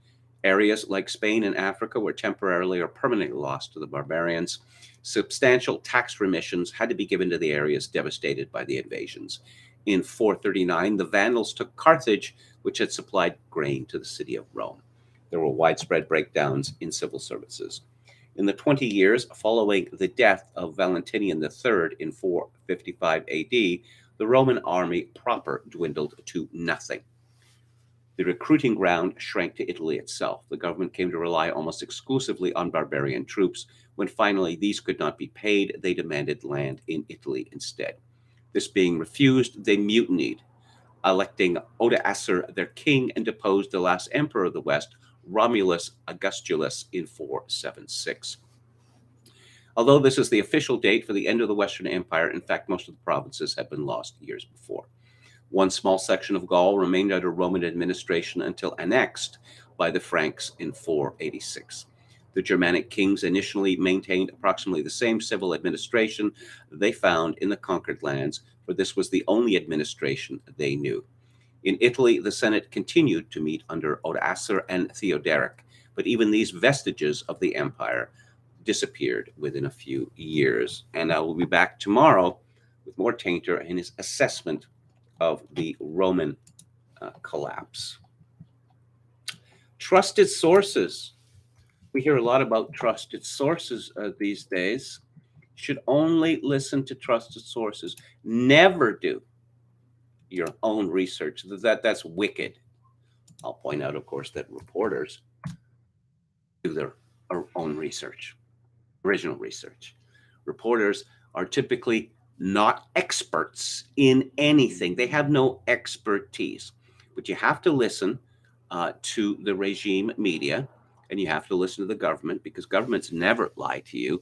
Areas like Spain and Africa were temporarily or permanently lost to the barbarians. Substantial tax remissions had to be given to the areas devastated by the invasions. In 439, the Vandals took Carthage, which had supplied grain to the city of Rome. There were widespread breakdowns in civil services. In the 20 years following the death of Valentinian III in 455 AD, the Roman army proper dwindled to nothing. The recruiting ground shrank to Italy itself. The government came to rely almost exclusively on barbarian troops. When finally these could not be paid, they demanded land in Italy instead. This being refused, they mutinied, electing Odoacer their king, and deposed the last emperor of the West, Romulus Augustulus, in 476. Although this is the official date for the end of the Western Empire, in fact, most of the provinces had been lost years before. One small section of Gaul remained under Roman administration until annexed by the Franks in 486. The Germanic kings initially maintained approximately the same civil administration they found in the conquered lands, for this was the only administration they knew. In Italy, the Senate continued to meet under Odoacer and Theodoric, but even these vestiges of the empire disappeared within a few years. And I will be back tomorrow with more Tainter and his assessment of the Roman collapse. Trusted sources. We hear a lot about trusted sources these days. Should only listen to trusted sources. Never do your own research. That's wicked. I'll point out, of course, that reporters do their own research, original research. Reporters are typically not experts in anything. They have no expertise. But you have to listen to the regime media, and you have to listen to the government, because governments never lie to you.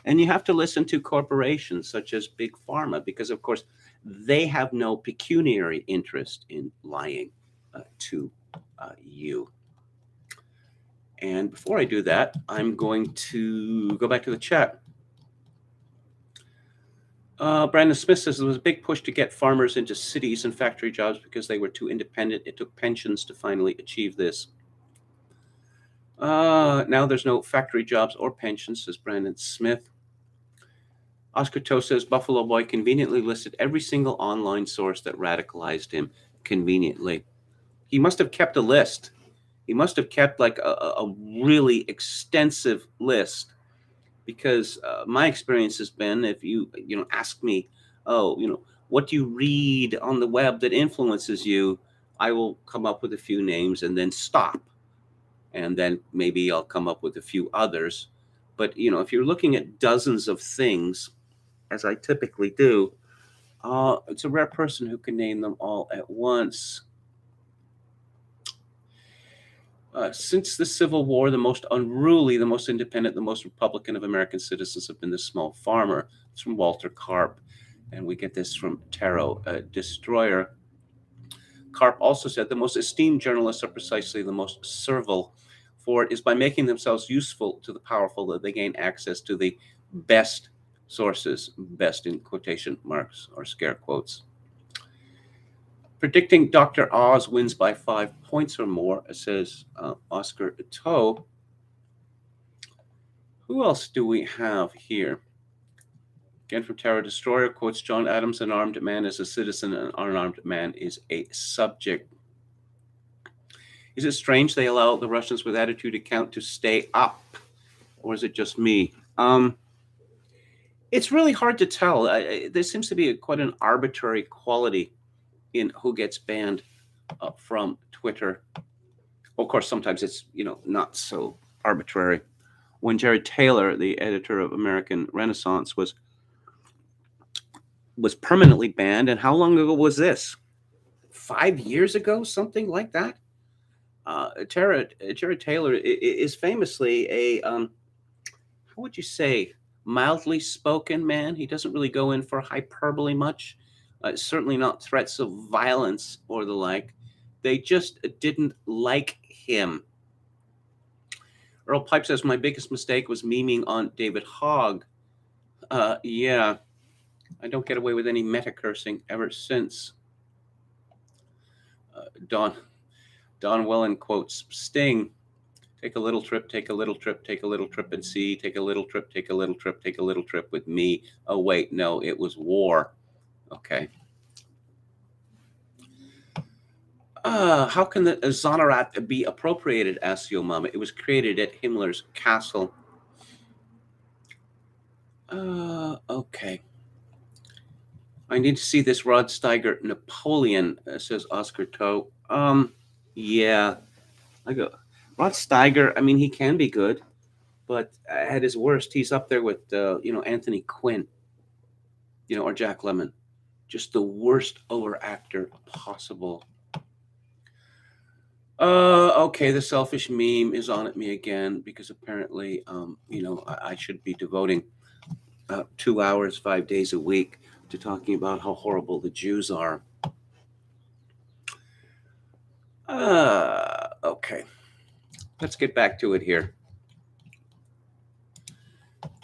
And you have to listen to corporations such as Big Pharma, because, of course, they have no pecuniary interest in lying to you. And before I do that, I'm going to go back to the chat. Brandon Smith says there was a big push to get farmers into cities and factory jobs because they were too independent. It took pensions to finally achieve this. Now there's no factory jobs or pensions, says Brandon Smith. Oscar Toe says Buffalo Boy conveniently listed every single online source that radicalized him conveniently. He must have kept a list. He must have kept like a really extensive list, because my experience has been, if you ask me, what do you read on the web that influences you, I will come up with a few names and then stop. And then maybe I'll come up with a few others. But, if you're looking at dozens of things, as I typically do, it's a rare person who can name them all at once. Since the Civil War, the most unruly, the most independent, the most Republican of American citizens have been the small farmer. It's from Walter Karp, and we get this from Tarot Destroyer. Karp also said the most esteemed journalists are precisely the most servile, for it is by making themselves useful to the powerful that they gain access to the best sources, best in quotation marks or scare quotes. Predicting Dr. Oz wins by 5 points or more, says Oscar Toe. Who else do we have here? Again, from Terror Destroyer, quotes John Adams, an armed man is a citizen, an unarmed man is a subject. Is it strange they allow the Russians with attitude account to stay up? Or is it just me? It's really hard to tell. There seems to be quite an arbitrary quality in who gets banned from Twitter. Of course, sometimes it's, not so arbitrary. When Jerry Taylor, the editor of American Renaissance, was permanently banned, and how long ago was this? 5 years ago, something like that? Jerry Taylor is famously a, how would you say, mildly spoken man. He doesn't really go in for hyperbole much. Certainly not threats of violence or the like. They just didn't like him. Earl Pipe says, my biggest mistake was memeing on David Hogg. Yeah, I don't get away with any meta-cursing ever since. Don Wellen quotes Sting. Take a little trip, take a little trip, take a little trip and see. Take a little trip, take a little trip, take a little trip with me. Oh, wait, no, it was war. Okay. How can the Zonarat be appropriated, asks Yo Mama? It was created at Himmler's castle. Okay. I need to see this Rod Steiger Napoleon, says Oscar Toe. Yeah. I go, Rod Steiger, I mean, he can be good, but at his worst, he's up there with, Anthony Quinn, or Jack Lemmon. Just the worst overactor possible. Okay, the selfish meme is on at me again because apparently, I should be devoting 2 hours, 5 days a week to talking about how horrible the Jews are. Okay, let's get back to it here.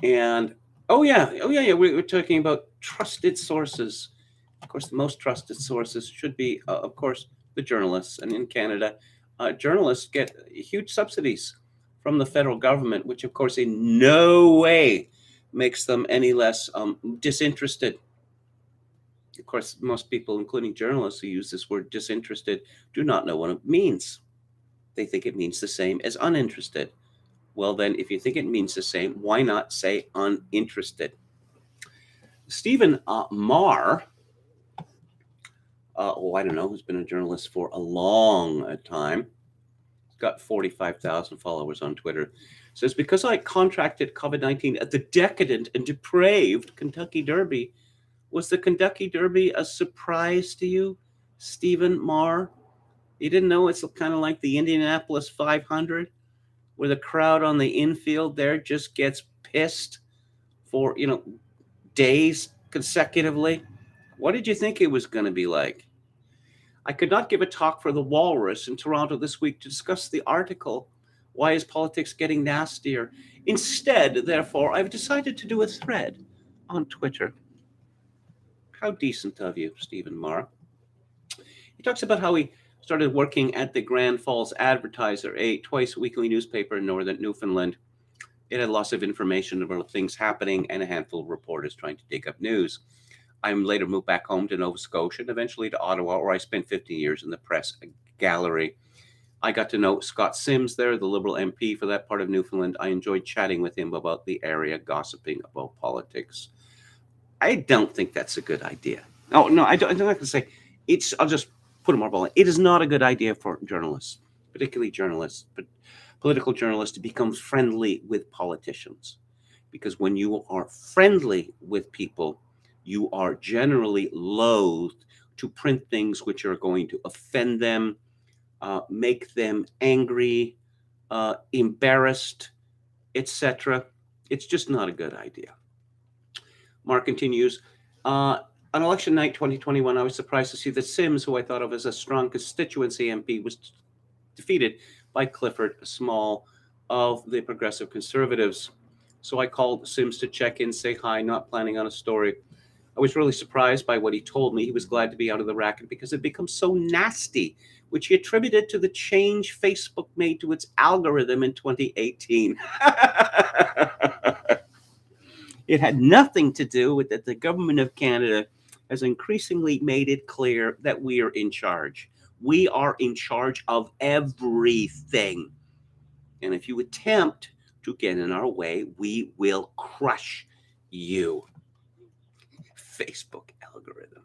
And yeah, we're talking about trusted sources. Of course, the most trusted sources should be, of course, the journalists. And in Canada, journalists get huge subsidies from the federal government, which, of course, in no way makes them any less disinterested. Of course, most people, including journalists who use this word disinterested, do not know what it means. They think it means the same as uninterested. Well, then, if you think it means the same, why not say uninterested? Stephen Marr, I don't know, who's been a journalist for a long time, got 45,000 followers on Twitter, says, because I contracted COVID-19 at the decadent and depraved Kentucky Derby, was the Kentucky Derby a surprise to you, Stephen Marr? You didn't know it's kind of like the Indianapolis 500, where the crowd on the infield there just gets pissed for, days consecutively? What did you think it was going to be like? I could not give a talk for the Walrus in Toronto this week to discuss the article, Why is Politics Getting Nastier? Instead, therefore, I've decided to do a thread on Twitter. How decent of you, Stephen Marr. He talks about how he started working at the Grand Falls Advertiser, a twice-weekly newspaper in northern Newfoundland. It had lots of information about things happening and a handful of reporters trying to dig up news. I later moved back home to Nova Scotia and eventually to Ottawa, where I spent 15 years in the press gallery. I got to know Scott Sims there, the Liberal MP for that part of Newfoundland. I enjoyed chatting with him about the area, gossiping about politics. I don't think that's a good idea. Oh, no, I'm not going to say it's, I'll just put it more bluntly. It is not a good idea for journalists, particularly journalists, but political journalists, to become friendly with politicians. Because when you are friendly with people, you are generally loath to print things which are going to offend them, make them angry, embarrassed, etc. It's just not a good idea. Mark continues, on election night 2021, I was surprised to see that Sims, who I thought of as a strong constituency MP, was defeated by Clifford Small of the Progressive Conservatives. So I called Sims to check in, say hi, not planning on a story. I was really surprised by what he told me. He was glad to be out of the racket because it becomes so nasty, which he attributed to the change Facebook made to its algorithm in 2018. It had nothing to do with that the government of Canada has increasingly made it clear that we are in charge. We are in charge of everything. And if you attempt to get in our way, we will crush you. Facebook algorithm.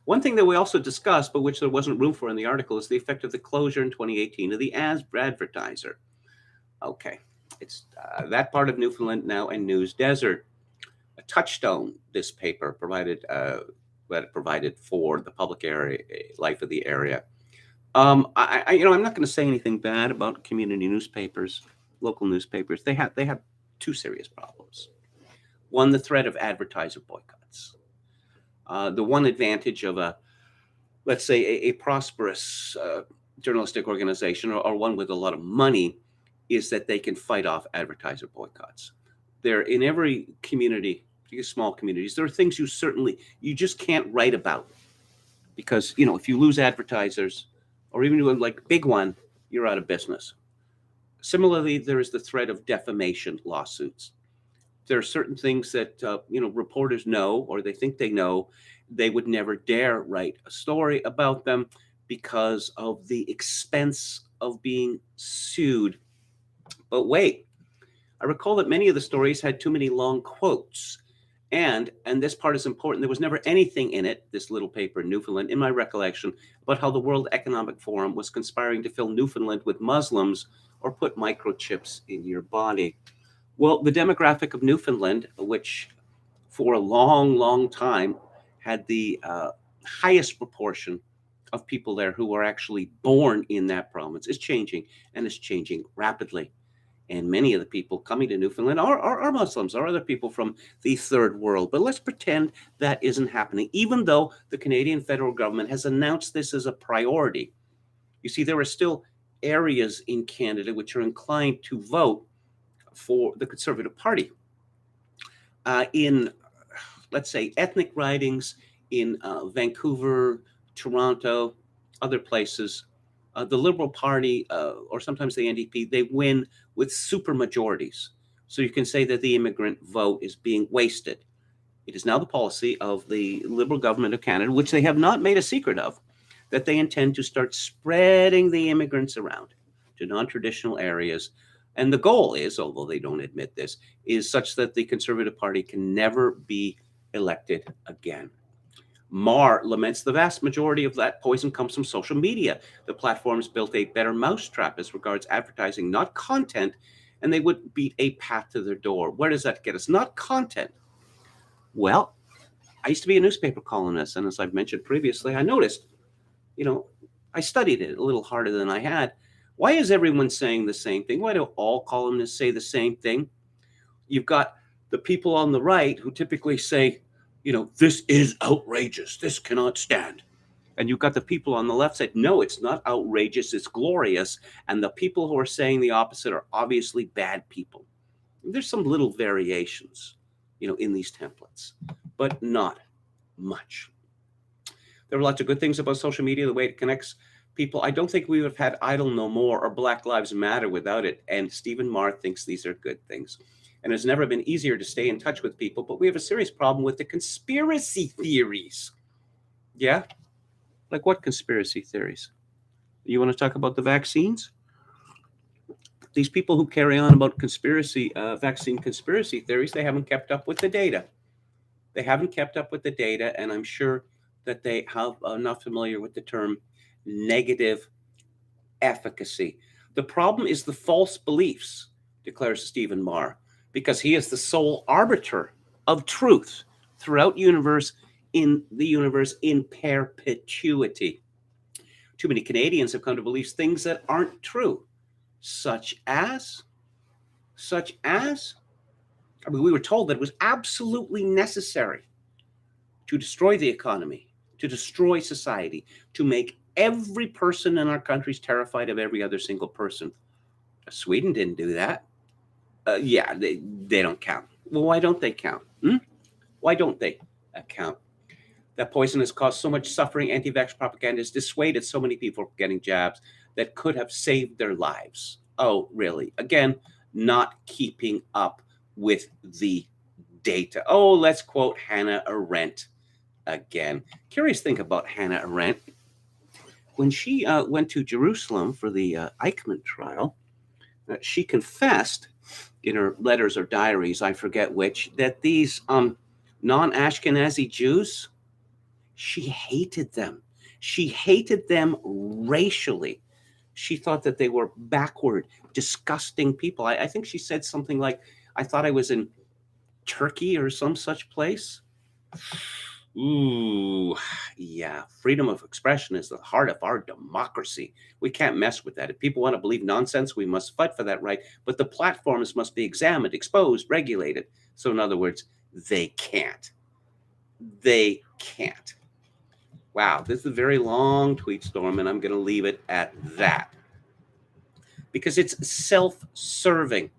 One thing that we also discussed, but which there wasn't room for in the article, is the effect of the closure in 2018 of the Advertiser. Okay, it's that part of Newfoundland now a news desert. A touchstone, this paper provided for the public area life of the area. I'm not going to say anything bad about community newspapers, local newspapers. They have two serious problems. One, the threat of advertiser boycotts. The one advantage of let's say, a prosperous journalistic organization or one with a lot of money is that they can fight off advertiser boycotts. They're in every community, particularly small communities. There are things you just can't write about because, if you lose advertisers or even like big one, you're out of business. Similarly, there is the threat of defamation lawsuits. There are certain things that, reporters know or they think they know. They would never dare write a story about them because of the expense of being sued. But wait, I recall that many of the stories had too many long quotes. And this part is important, there was never anything in it, this little paper in Newfoundland, in my recollection, about how the World Economic Forum was conspiring to fill Newfoundland with Muslims or put microchips in your body. Well, the demographic of Newfoundland, which for a long, long time had the highest proportion of people there who were actually born in that province, is changing, and is changing rapidly. And many of the people coming to Newfoundland are Muslims or other people from the third world. But let's pretend that isn't happening, even though the Canadian federal government has announced this as a priority. You see, there are still areas in Canada which are inclined to vote for the Conservative Party. In, let's say, ethnic ridings in Vancouver, Toronto, other places, the Liberal Party, or sometimes the NDP, they win with super majorities. So you can say that the immigrant vote is being wasted. It is now the policy of the Liberal government of Canada, which they have not made a secret of, that they intend to start spreading the immigrants around to non-traditional areas. And the goal is, although they don't admit this, is such that the Conservative Party can never be elected again. Marr laments the vast majority of that poison comes from social media. The platforms built a better mousetrap as regards advertising, not content, and they would beat a path to their door. Where does that get us? Not content. Well, I used to be a newspaper columnist, and as I've mentioned previously, I noticed, I studied it a little harder than I had. Why is everyone saying the same thing? Why do all columnists say the same thing? You've got the people on the right who typically say, this is outrageous. This cannot stand. And you've got the people on the left say, no, it's not outrageous. It's glorious. And the people who are saying the opposite are obviously bad people. There's some little variations, in these templates, but not much. There are lots of good things about social media, the way it connects people. I don't think we would have had Idle No More or Black Lives Matter without it. And Stephen Marr thinks these are good things. And it's never been easier to stay in touch with people, but we have a serious problem with the conspiracy theories. Yeah? Like what conspiracy theories? You want to talk about the vaccines? These people who carry on about vaccine conspiracy theories, they haven't kept up with the data. They haven't kept up with the data, and I'm sure that they are not familiar with the term negative efficacy. The problem is the false beliefs, declares Stephen Marr, because he is the sole arbiter of truth throughout the universe in perpetuity. Too many Canadians have come to believe things that aren't true, such as, we were told that it was absolutely necessary to destroy the economy, to destroy society, to make every person in our countries terrified of every other single person. Sweden didn't do that. They don't count. Well, why don't they count? Why don't they count? That poison has caused so much suffering. Anti-vax propaganda has dissuaded so many people from getting jabs that could have saved their lives. Oh, really? Again, not keeping up with the data. Oh, let's quote Hannah Arendt again. Curious thing about Hannah Arendt. When she went to Jerusalem for the Eichmann trial, she confessed in her letters or diaries, I forget which, that these non-Ashkenazi Jews, she hated them. She hated them racially. She thought that they were backward, disgusting people. I think she said something like, I thought I was in Turkey or some such place. Ooh, yeah. Freedom of expression is the heart of our democracy. We can't mess with that. If people want to believe nonsense, we must fight for that right. But the platforms must be examined, exposed, regulated. So in other words, they can't. They can't. Wow, this is a very long tweet storm, and I'm going to leave it at that. Because it's self-serving.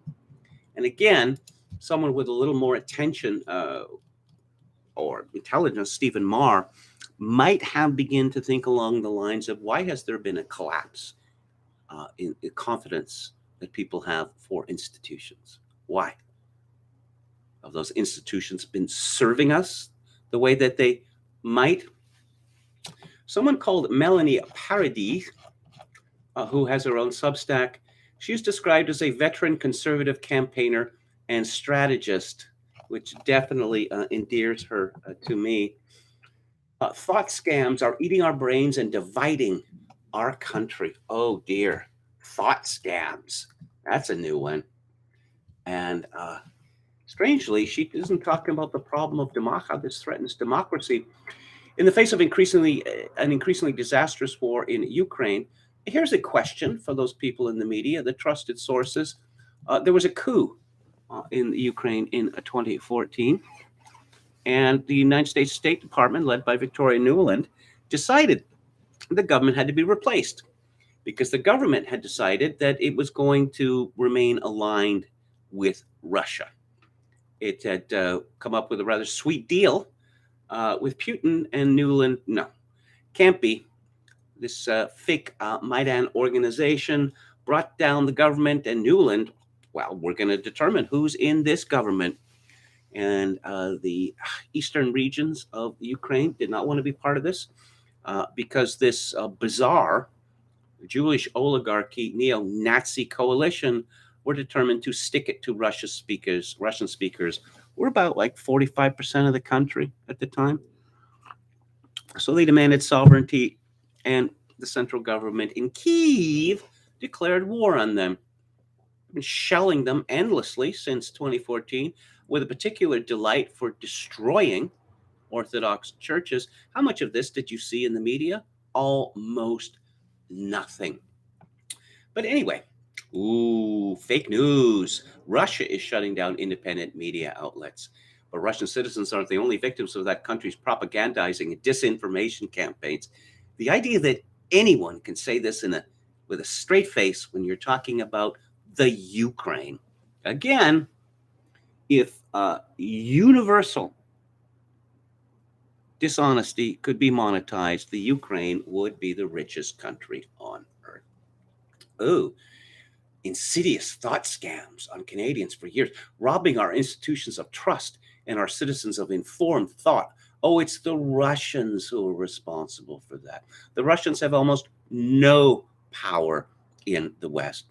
And again, someone with a little more attention or intelligence, Stephen Marr, might have begun to think along the lines of why has there been a collapse in confidence that people have for institutions? Why? Have those institutions been serving us the way that they might? Someone called Melanie Paradis, who has her own Substack, She is described as a veteran conservative campaigner and strategist, which definitely endears her to me. Thought scams are eating our brains and dividing our country. Oh dear. Thought scams. That's a new one. And strangely, she isn't talking about the problem of how this threatens democracy. In the face of an increasingly disastrous war in Ukraine, here's a question for those people in the media, the trusted sources. There was a coup in Ukraine in 2014, and the United States State Department, led by Victoria Nuland, decided the government had to be replaced because the government had decided that it was going to remain aligned with Russia. It had come up with a rather sweet deal with Putin, and Nuland. No, can't be. This fake Maidan organization brought down the government, and Nuland, well, we're going to determine who's in this government. And the eastern regions of Ukraine did not want to be part of this because this bizarre Jewish oligarchy neo-Nazi coalition were determined to stick it to Russian speakers. Were about like 45% of the country at the time. So they demanded sovereignty, and the central government in Kyiv declared war on them. Been shelling them endlessly since 2014, with a particular delight for destroying Orthodox churches. How much of this did you see in the media? Almost nothing. But anyway, fake news. Russia is shutting down independent media outlets. But Russian citizens aren't the only victims of that country's propagandizing and disinformation campaigns. The idea that anyone can say this with a straight face when you're talking about the Ukraine. Again, if universal dishonesty could be monetized, the Ukraine would be the richest country on earth. Oh, insidious thought scams on Canadians for years, robbing our institutions of trust and our citizens of informed thought. Oh, it's the Russians who are responsible for that. The Russians have almost no power in the West.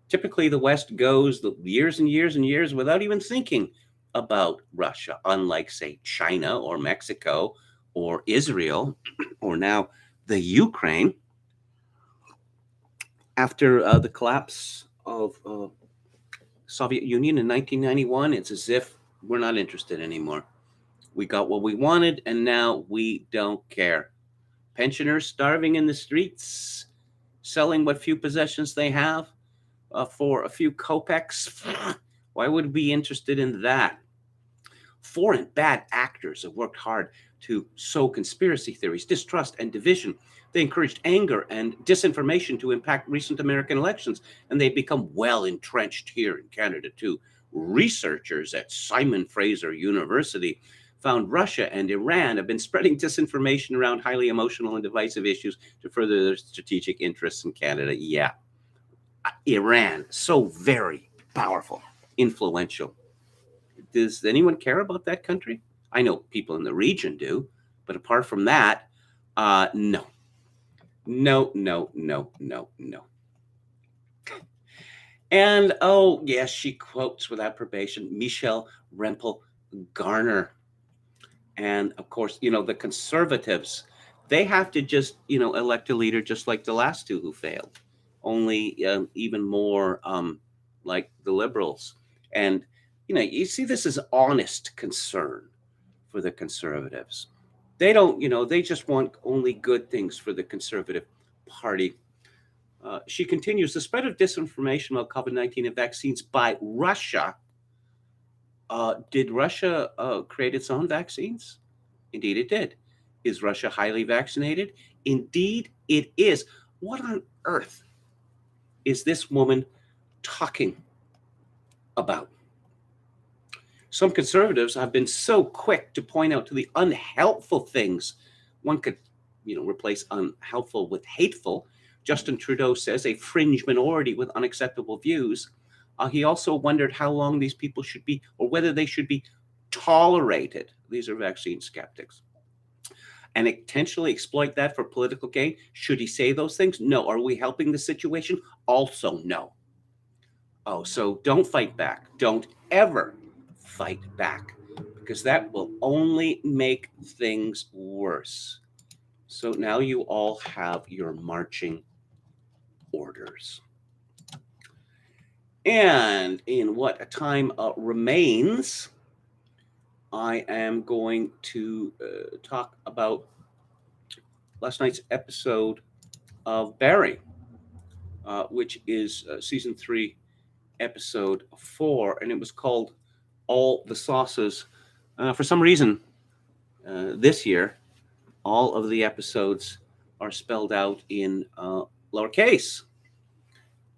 Typically, the West goes the years and years and years without even thinking about Russia, unlike, say, China or Mexico or Israel or now the Ukraine. After the collapse of Soviet Union in 1991, it's as if we're not interested anymore. We got what we wanted, and now we don't care. Pensioners starving in the streets, selling what few possessions they have for a few kopecks. Why would we be interested in that? Foreign bad actors have worked hard to sow conspiracy theories, distrust, and division. They encouraged anger and disinformation to impact recent American elections, and they've become well entrenched here in Canada too. Researchers at Simon Fraser University found Russia and Iran have been spreading disinformation around highly emotional and divisive issues to further their strategic interests in Canada. Yeah. Iran, so very powerful, influential. Does anyone care about that country? I know people in the region do, but apart from that, no. No. And oh, yes, she quotes with approbation Michelle Rempel Garner. And of course, the conservatives, they have to just, elect a leader just like the last two who failed, only even more like the liberals. And, you see this as honest concern for the conservatives. They don't, they just want only good things for the Conservative Party. She continues, the spread of disinformation about COVID-19 and vaccines by Russia. Did Russia create its own vaccines? Indeed, it did. Is Russia highly vaccinated? Indeed, it is. What on earth is this woman talking about? Some conservatives have been so quick to point out to the unhelpful things. One could, replace unhelpful with hateful. Justin Trudeau says a fringe minority with unacceptable views. He also wondered how long these people should be, or whether they should be tolerated. These are vaccine skeptics. And intentionally exploit that for political gain. Should he say those things? No. Are we helping the situation? Also, no. Oh, so don't fight back. Don't ever fight back, because that will only make things worse. So now you all have your marching orders. And in what a time remains, I am going to talk about last night's episode of Barry, which is season 3, episode 4, and it was called All the Sauces. For some reason, this year, all of the episodes are spelled out in lowercase.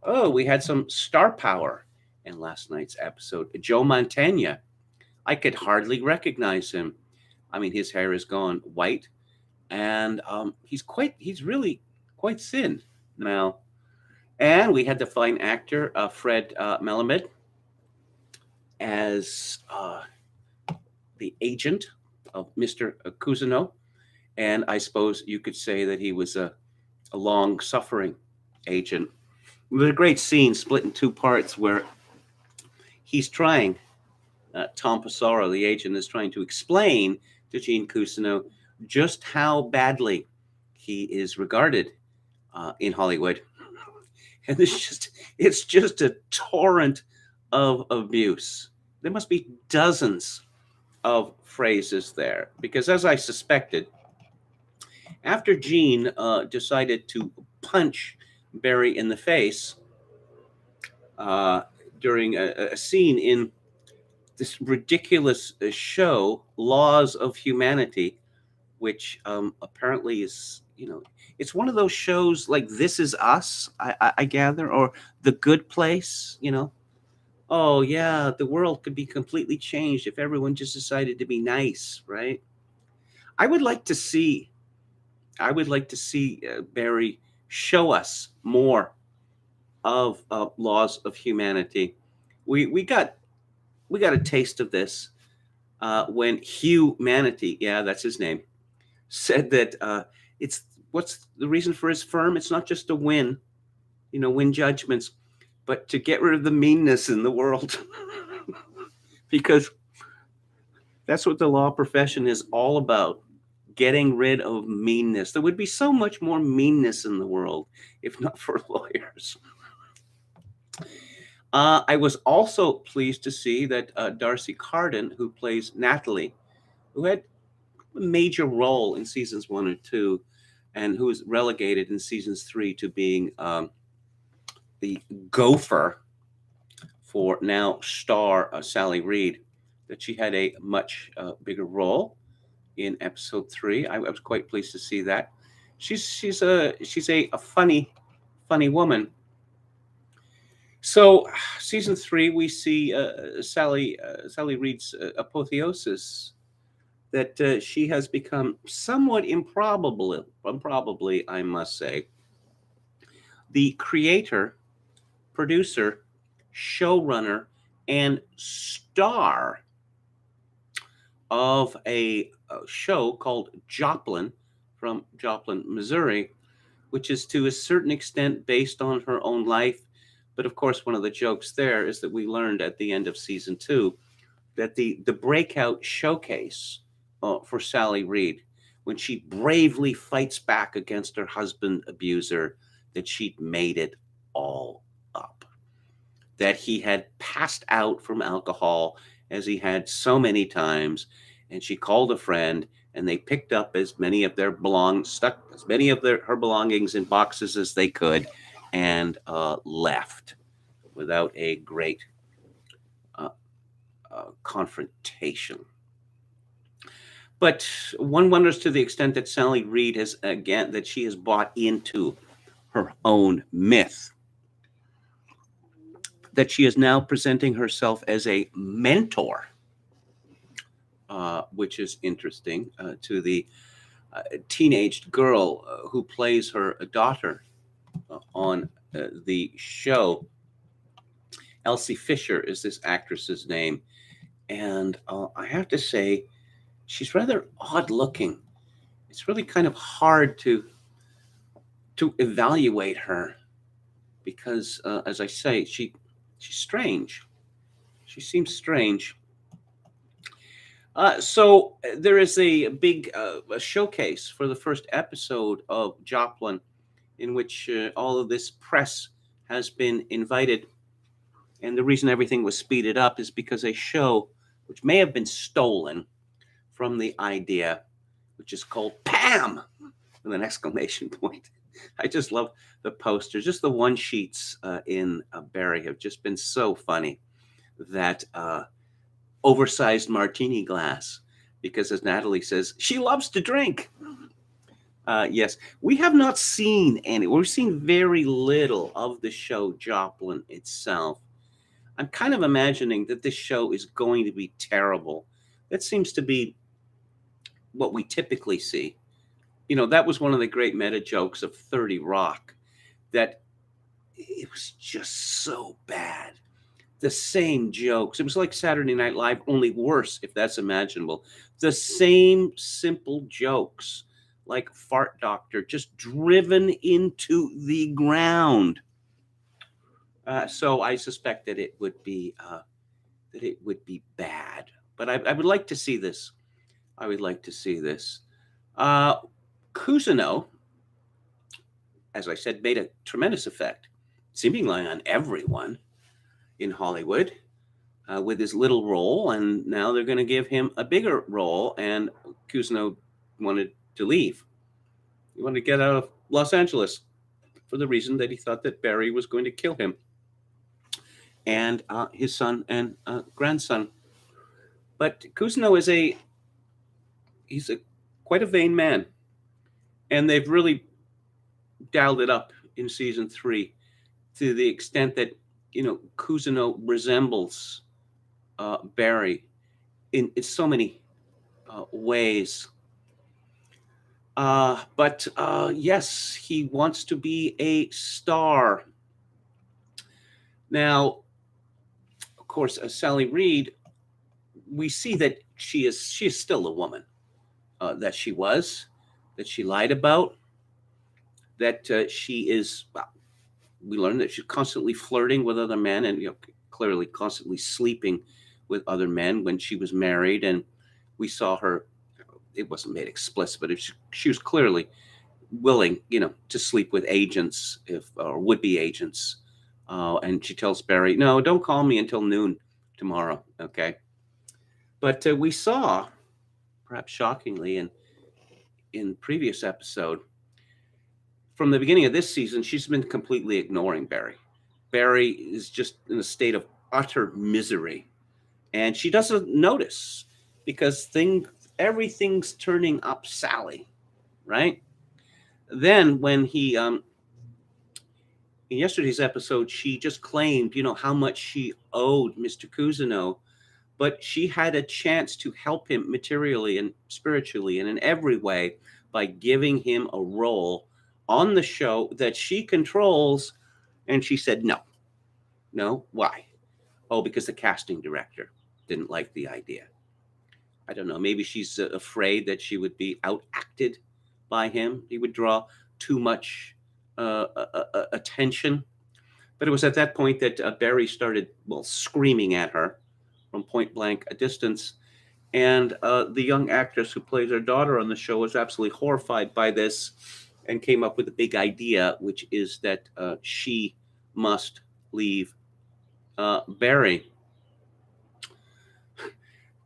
Oh, we had some star power in last night's episode. Joe Montana. I could hardly recognize him. I mean, his hair is gone white, and he's really quite thin now. And we had the fine actor Fred Melamed as the agent of Mr. Cousineau. And I suppose you could say that he was a long-suffering agent. With a great scene split in 2 parts where he's trying, Tom Passaro, the agent, is trying to explain to Gene Cousineau just how badly he is regarded in Hollywood. And it's just a torrent of abuse. There must be dozens of phrases there, because as I suspected, after Gene decided to punch Barry in the face during a scene in this ridiculous show, Laws of Humanity, which apparently is, it's one of those shows like This Is Us, I gather, or The Good Place, Oh, yeah, the world could be completely changed if everyone just decided to be nice, right? I would like to see Barry show us more of Laws of Humanity. We got a taste of this when Humanity, yeah, that's his name, said that it's what's the reason for his firm? It's not just to win judgments, but to get rid of the meanness in the world. Because that's what the law profession is all about. Getting rid of meanness. There would be so much more meanness in the world if not for lawyers. I was also pleased to see that Darcy Carden, who plays Natalie, who had a major role in seasons 1 and 2, and who was relegated in seasons 3 to being the gopher for now star Sally Reed, that she had a much bigger role in episode 3. I was quite pleased to see that. She's a funny woman. So season 3, we see Sally Reed's apotheosis, that she has become somewhat improbably, I must say, the creator, producer, showrunner, and star of a show called Joplin, from Joplin, Missouri, which is to a certain extent based on her own life. But of course, one of the jokes there is that we learned at the end of season 2 that the breakout showcase for Sally Reed, when she bravely fights back against her husband abuser, that she'd made it all up, that he had passed out from alcohol, as he had so many times, and she called a friend, and they picked up as many of her belongings in boxes as they could, and left without a great confrontation. But one wonders to the extent that Sally Reed has bought into her own myth, that she is now presenting herself as a mentor, which is interesting, to the teenaged girl who plays her daughter on the show. Elsie Fisher is this actress's name. And I have to say, she's rather odd looking. It's really kind of hard to evaluate her because, as I say, she She's strange. She seems strange. So there is a big a showcase for the first episode of Joplin, in which all of this press has been invited. And the reason everything was speeded up is because a show, which may have been stolen from the idea, which is called Pam, with an exclamation point. I just love the posters. Just the one sheets in Barry have just been so funny. That oversized martini glass, because as Natalie says, she loves to drink. Yes, we have not seen any. We've seen very little of the show Joplin itself. I'm kind of imagining that this show is going to be terrible. That seems to be what we typically see. You know, that was one of the great meta jokes of 30 Rock, that it was just so bad. The same jokes. It was like Saturday Night Live, only worse, if that's imaginable. The same simple jokes, like Fart Doctor, just driven into the ground. So I suspect that it would be bad. But I would like to see this. I would like to see this. Cousineau, as I said, made a tremendous effect, seemingly on everyone in Hollywood, with his little role, and now they're going to give him a bigger role. And Cousineau wanted to leave. He wanted to get out of Los Angeles for the reason that he thought that Barry was going to kill him and his son and grandson. But Cousineau is he's quite a vain man, and they've really dialed it up in season 3 to the extent that, you know, Cousineau resembles Barry in so many ways. But yes, he wants to be a star. Now, of course, Sally Reed, we see that she is still a woman that she was, that she lied about, that she is, well, we learned that she's constantly flirting with other men, and, you know, clearly constantly sleeping with other men when she was married. And we saw her, it wasn't made explicit, but she was clearly willing, you know, to sleep with agents, or would-be agents. And she tells Barry, no, don't call me until noon tomorrow, okay? But we saw, perhaps shockingly, in previous episode, from the beginning of this season, she's been completely ignoring Barry. Barry is just in a state of utter misery, and she doesn't notice because everything's turning up Sally, right? Then when he in yesterday's episode, she just claimed, you know, how much she owed Mr. Cousineau, but she had a chance to help him materially and spiritually and in every way by giving him a role on the show that she controls. And she said, no, why? Oh, because the casting director didn't like the idea. I don't know. Maybe she's afraid that she would be outacted by him. He would draw too much attention. But it was at that point that Barry started, well, screaming at her from point blank a distance. And the young actress who plays her daughter on the show was absolutely horrified by this and came up with a big idea, which is that she must leave Barry.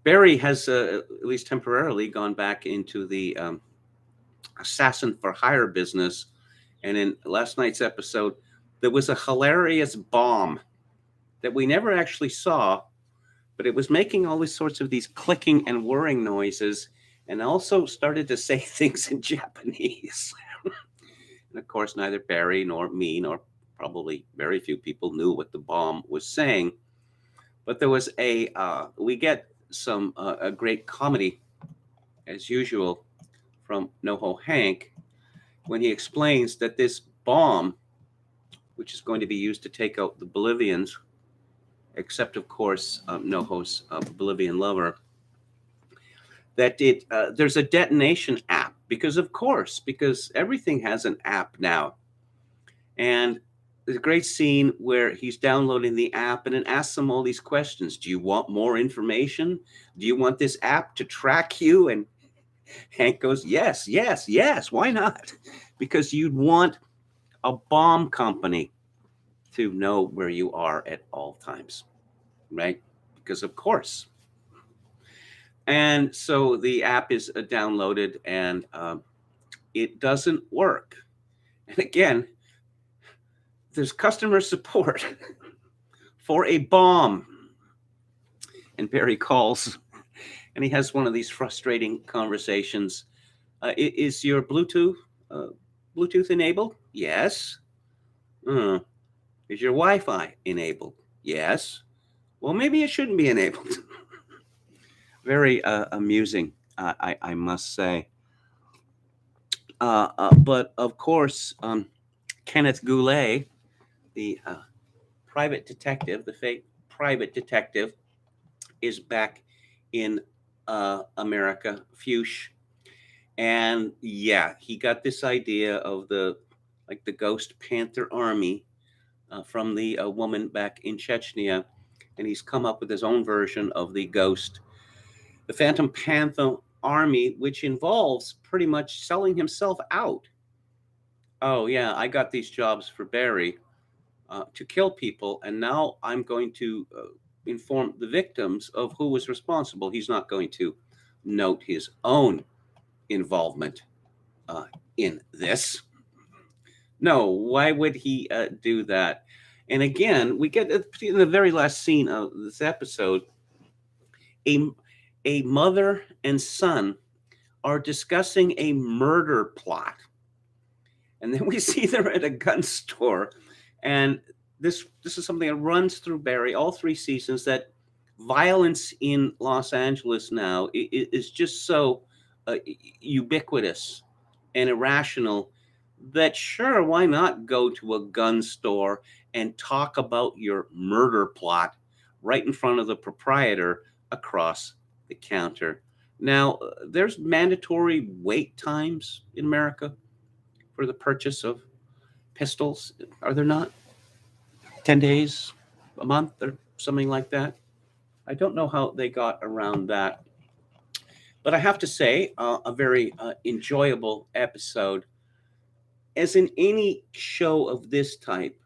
Barry has, at least temporarily, gone back into the assassin for hire business. And in last night's episode, there was a hilarious bomb that we never actually saw, but it was making all these sorts of these clicking and whirring noises, and also started to say things in Japanese. And of course, neither Barry nor me, nor probably very few people knew what the bomb was saying. But there was we get some a great comedy, as usual, from NoHo Hank, when he explains that this bomb, which is going to be used to take out the Bolivians, except, of course, NoHo's Bolivian lover, that there's a detonation app, because everything has an app now. And there's a great scene where he's downloading the app and it asks him all these questions. Do you want more information? Do you want this app to track you? And Hank goes, yes, yes, yes. Why not? Because you'd want a bomb company to know where you are at all times, right? Because of course. And so the app is downloaded and it doesn't work. And again, there's customer support for a bomb. And Barry calls and he has one of these frustrating conversations. Is your Bluetooth enabled? Yes. Is your Wi-Fi enabled? Yes. Well, maybe it shouldn't be enabled. Very amusing, I must say. But of course, Kenneth Goulet, the private detective, the fake private detective, is back in America, Fuchs. And yeah, he got this idea of the Ghost Panther Army from the woman back in Chechnya, and he's come up with his own version of the Phantom Panther Army, which involves pretty much selling himself out. Oh yeah, I got these jobs for Barry to kill people, and now I'm going to inform the victims of who was responsible. He's not going to note his own involvement in this. No, why would he do that? And again, we get in the very last scene of this episode, a mother and son are discussing a murder plot. And then we see they're at a gun store. And this is something that runs through Barry all 3 seasons, that violence in Los Angeles now is just so ubiquitous and irrational that sure, why not go to a gun store and talk about your murder plot right in front of the proprietor across the counter. Now, there's mandatory wait times in America for the purchase of pistols, are there not? 10 days, a month, or something like that. I don't know how they got around that. But I have to say, a very enjoyable episode. As in any show of this type,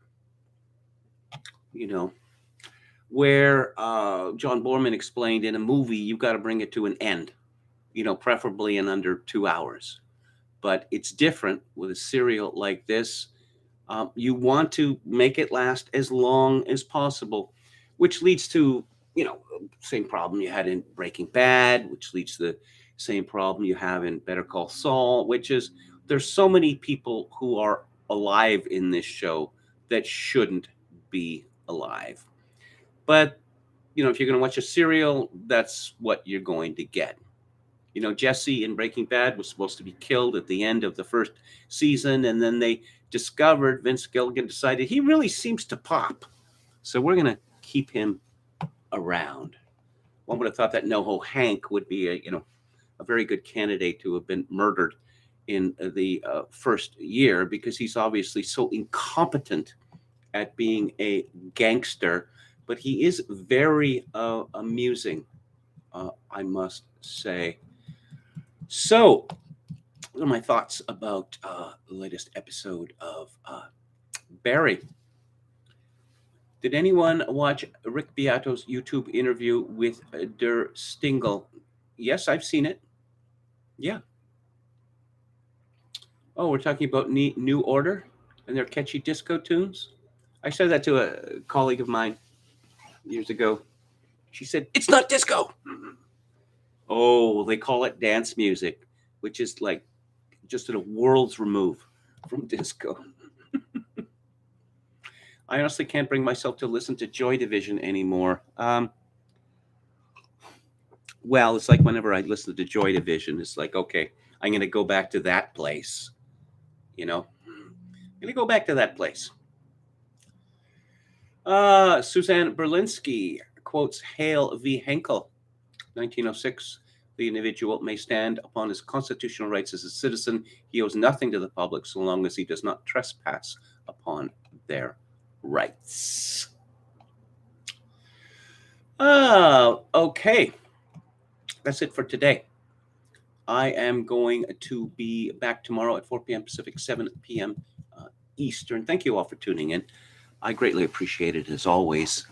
where John Borman explained in a movie, you've got to bring it to an end, preferably in under 2 hours. But it's different with a serial like this. You want to make it last as long as possible, which leads to, same problem you had in Breaking Bad, which leads to the same problem you have in Better Call Saul, which is there's so many people who are alive in this show that shouldn't be alive. But, if you're going to watch a serial, that's what you're going to get. Jesse in Breaking Bad was supposed to be killed at the end of the first season, and then they discovered, Vince Gilligan decided he really seems to pop. So we're going to keep him around. One would have thought that NoHo Hank would be a very good candidate to have been murdered in the first year, because he's obviously so incompetent at being a gangster, but he is very amusing, I must say. So, what are my thoughts about the latest episode of Barry? Did anyone watch Rick Beato's YouTube interview with Der Stingle? Yes, I've seen it. Yeah. Oh, we're talking about New Order and their catchy disco tunes? I said that to a colleague of mine years ago. She said, it's not disco. Oh, they call it dance music, which is like just a world's remove from disco. I honestly can't bring myself to listen to Joy Division anymore. Well, it's like whenever I listen to Joy Division, it's like, okay, I'm going to go back to that place. I'm going to go back to that place. Suzanne Berlinski quotes Hale v. Henkel, 1906. The individual may stand upon his constitutional rights as a citizen. He owes nothing to the public so long as he does not trespass upon their rights. Okay. That's it for today. I am going to be back tomorrow at 4 p.m. Pacific, 7 p.m. Eastern. Thank you all for tuning in. I greatly appreciate it as always.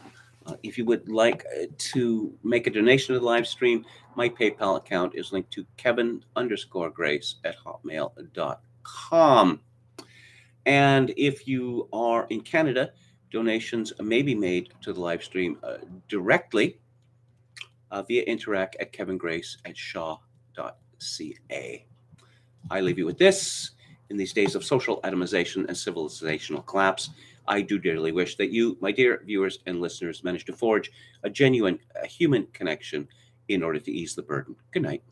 If you would like to make a donation to the live stream, my PayPal account is linked to kevin_grace@hotmail.com. And if you are in Canada, donations may be made to the live stream directly via interact@kevingrace@shaw.ca. I leave you with this. In these days of social atomization and civilizational collapse, I do dearly wish that you, my dear viewers and listeners, manage to forge a genuine human connection in order to ease the burden. Good night.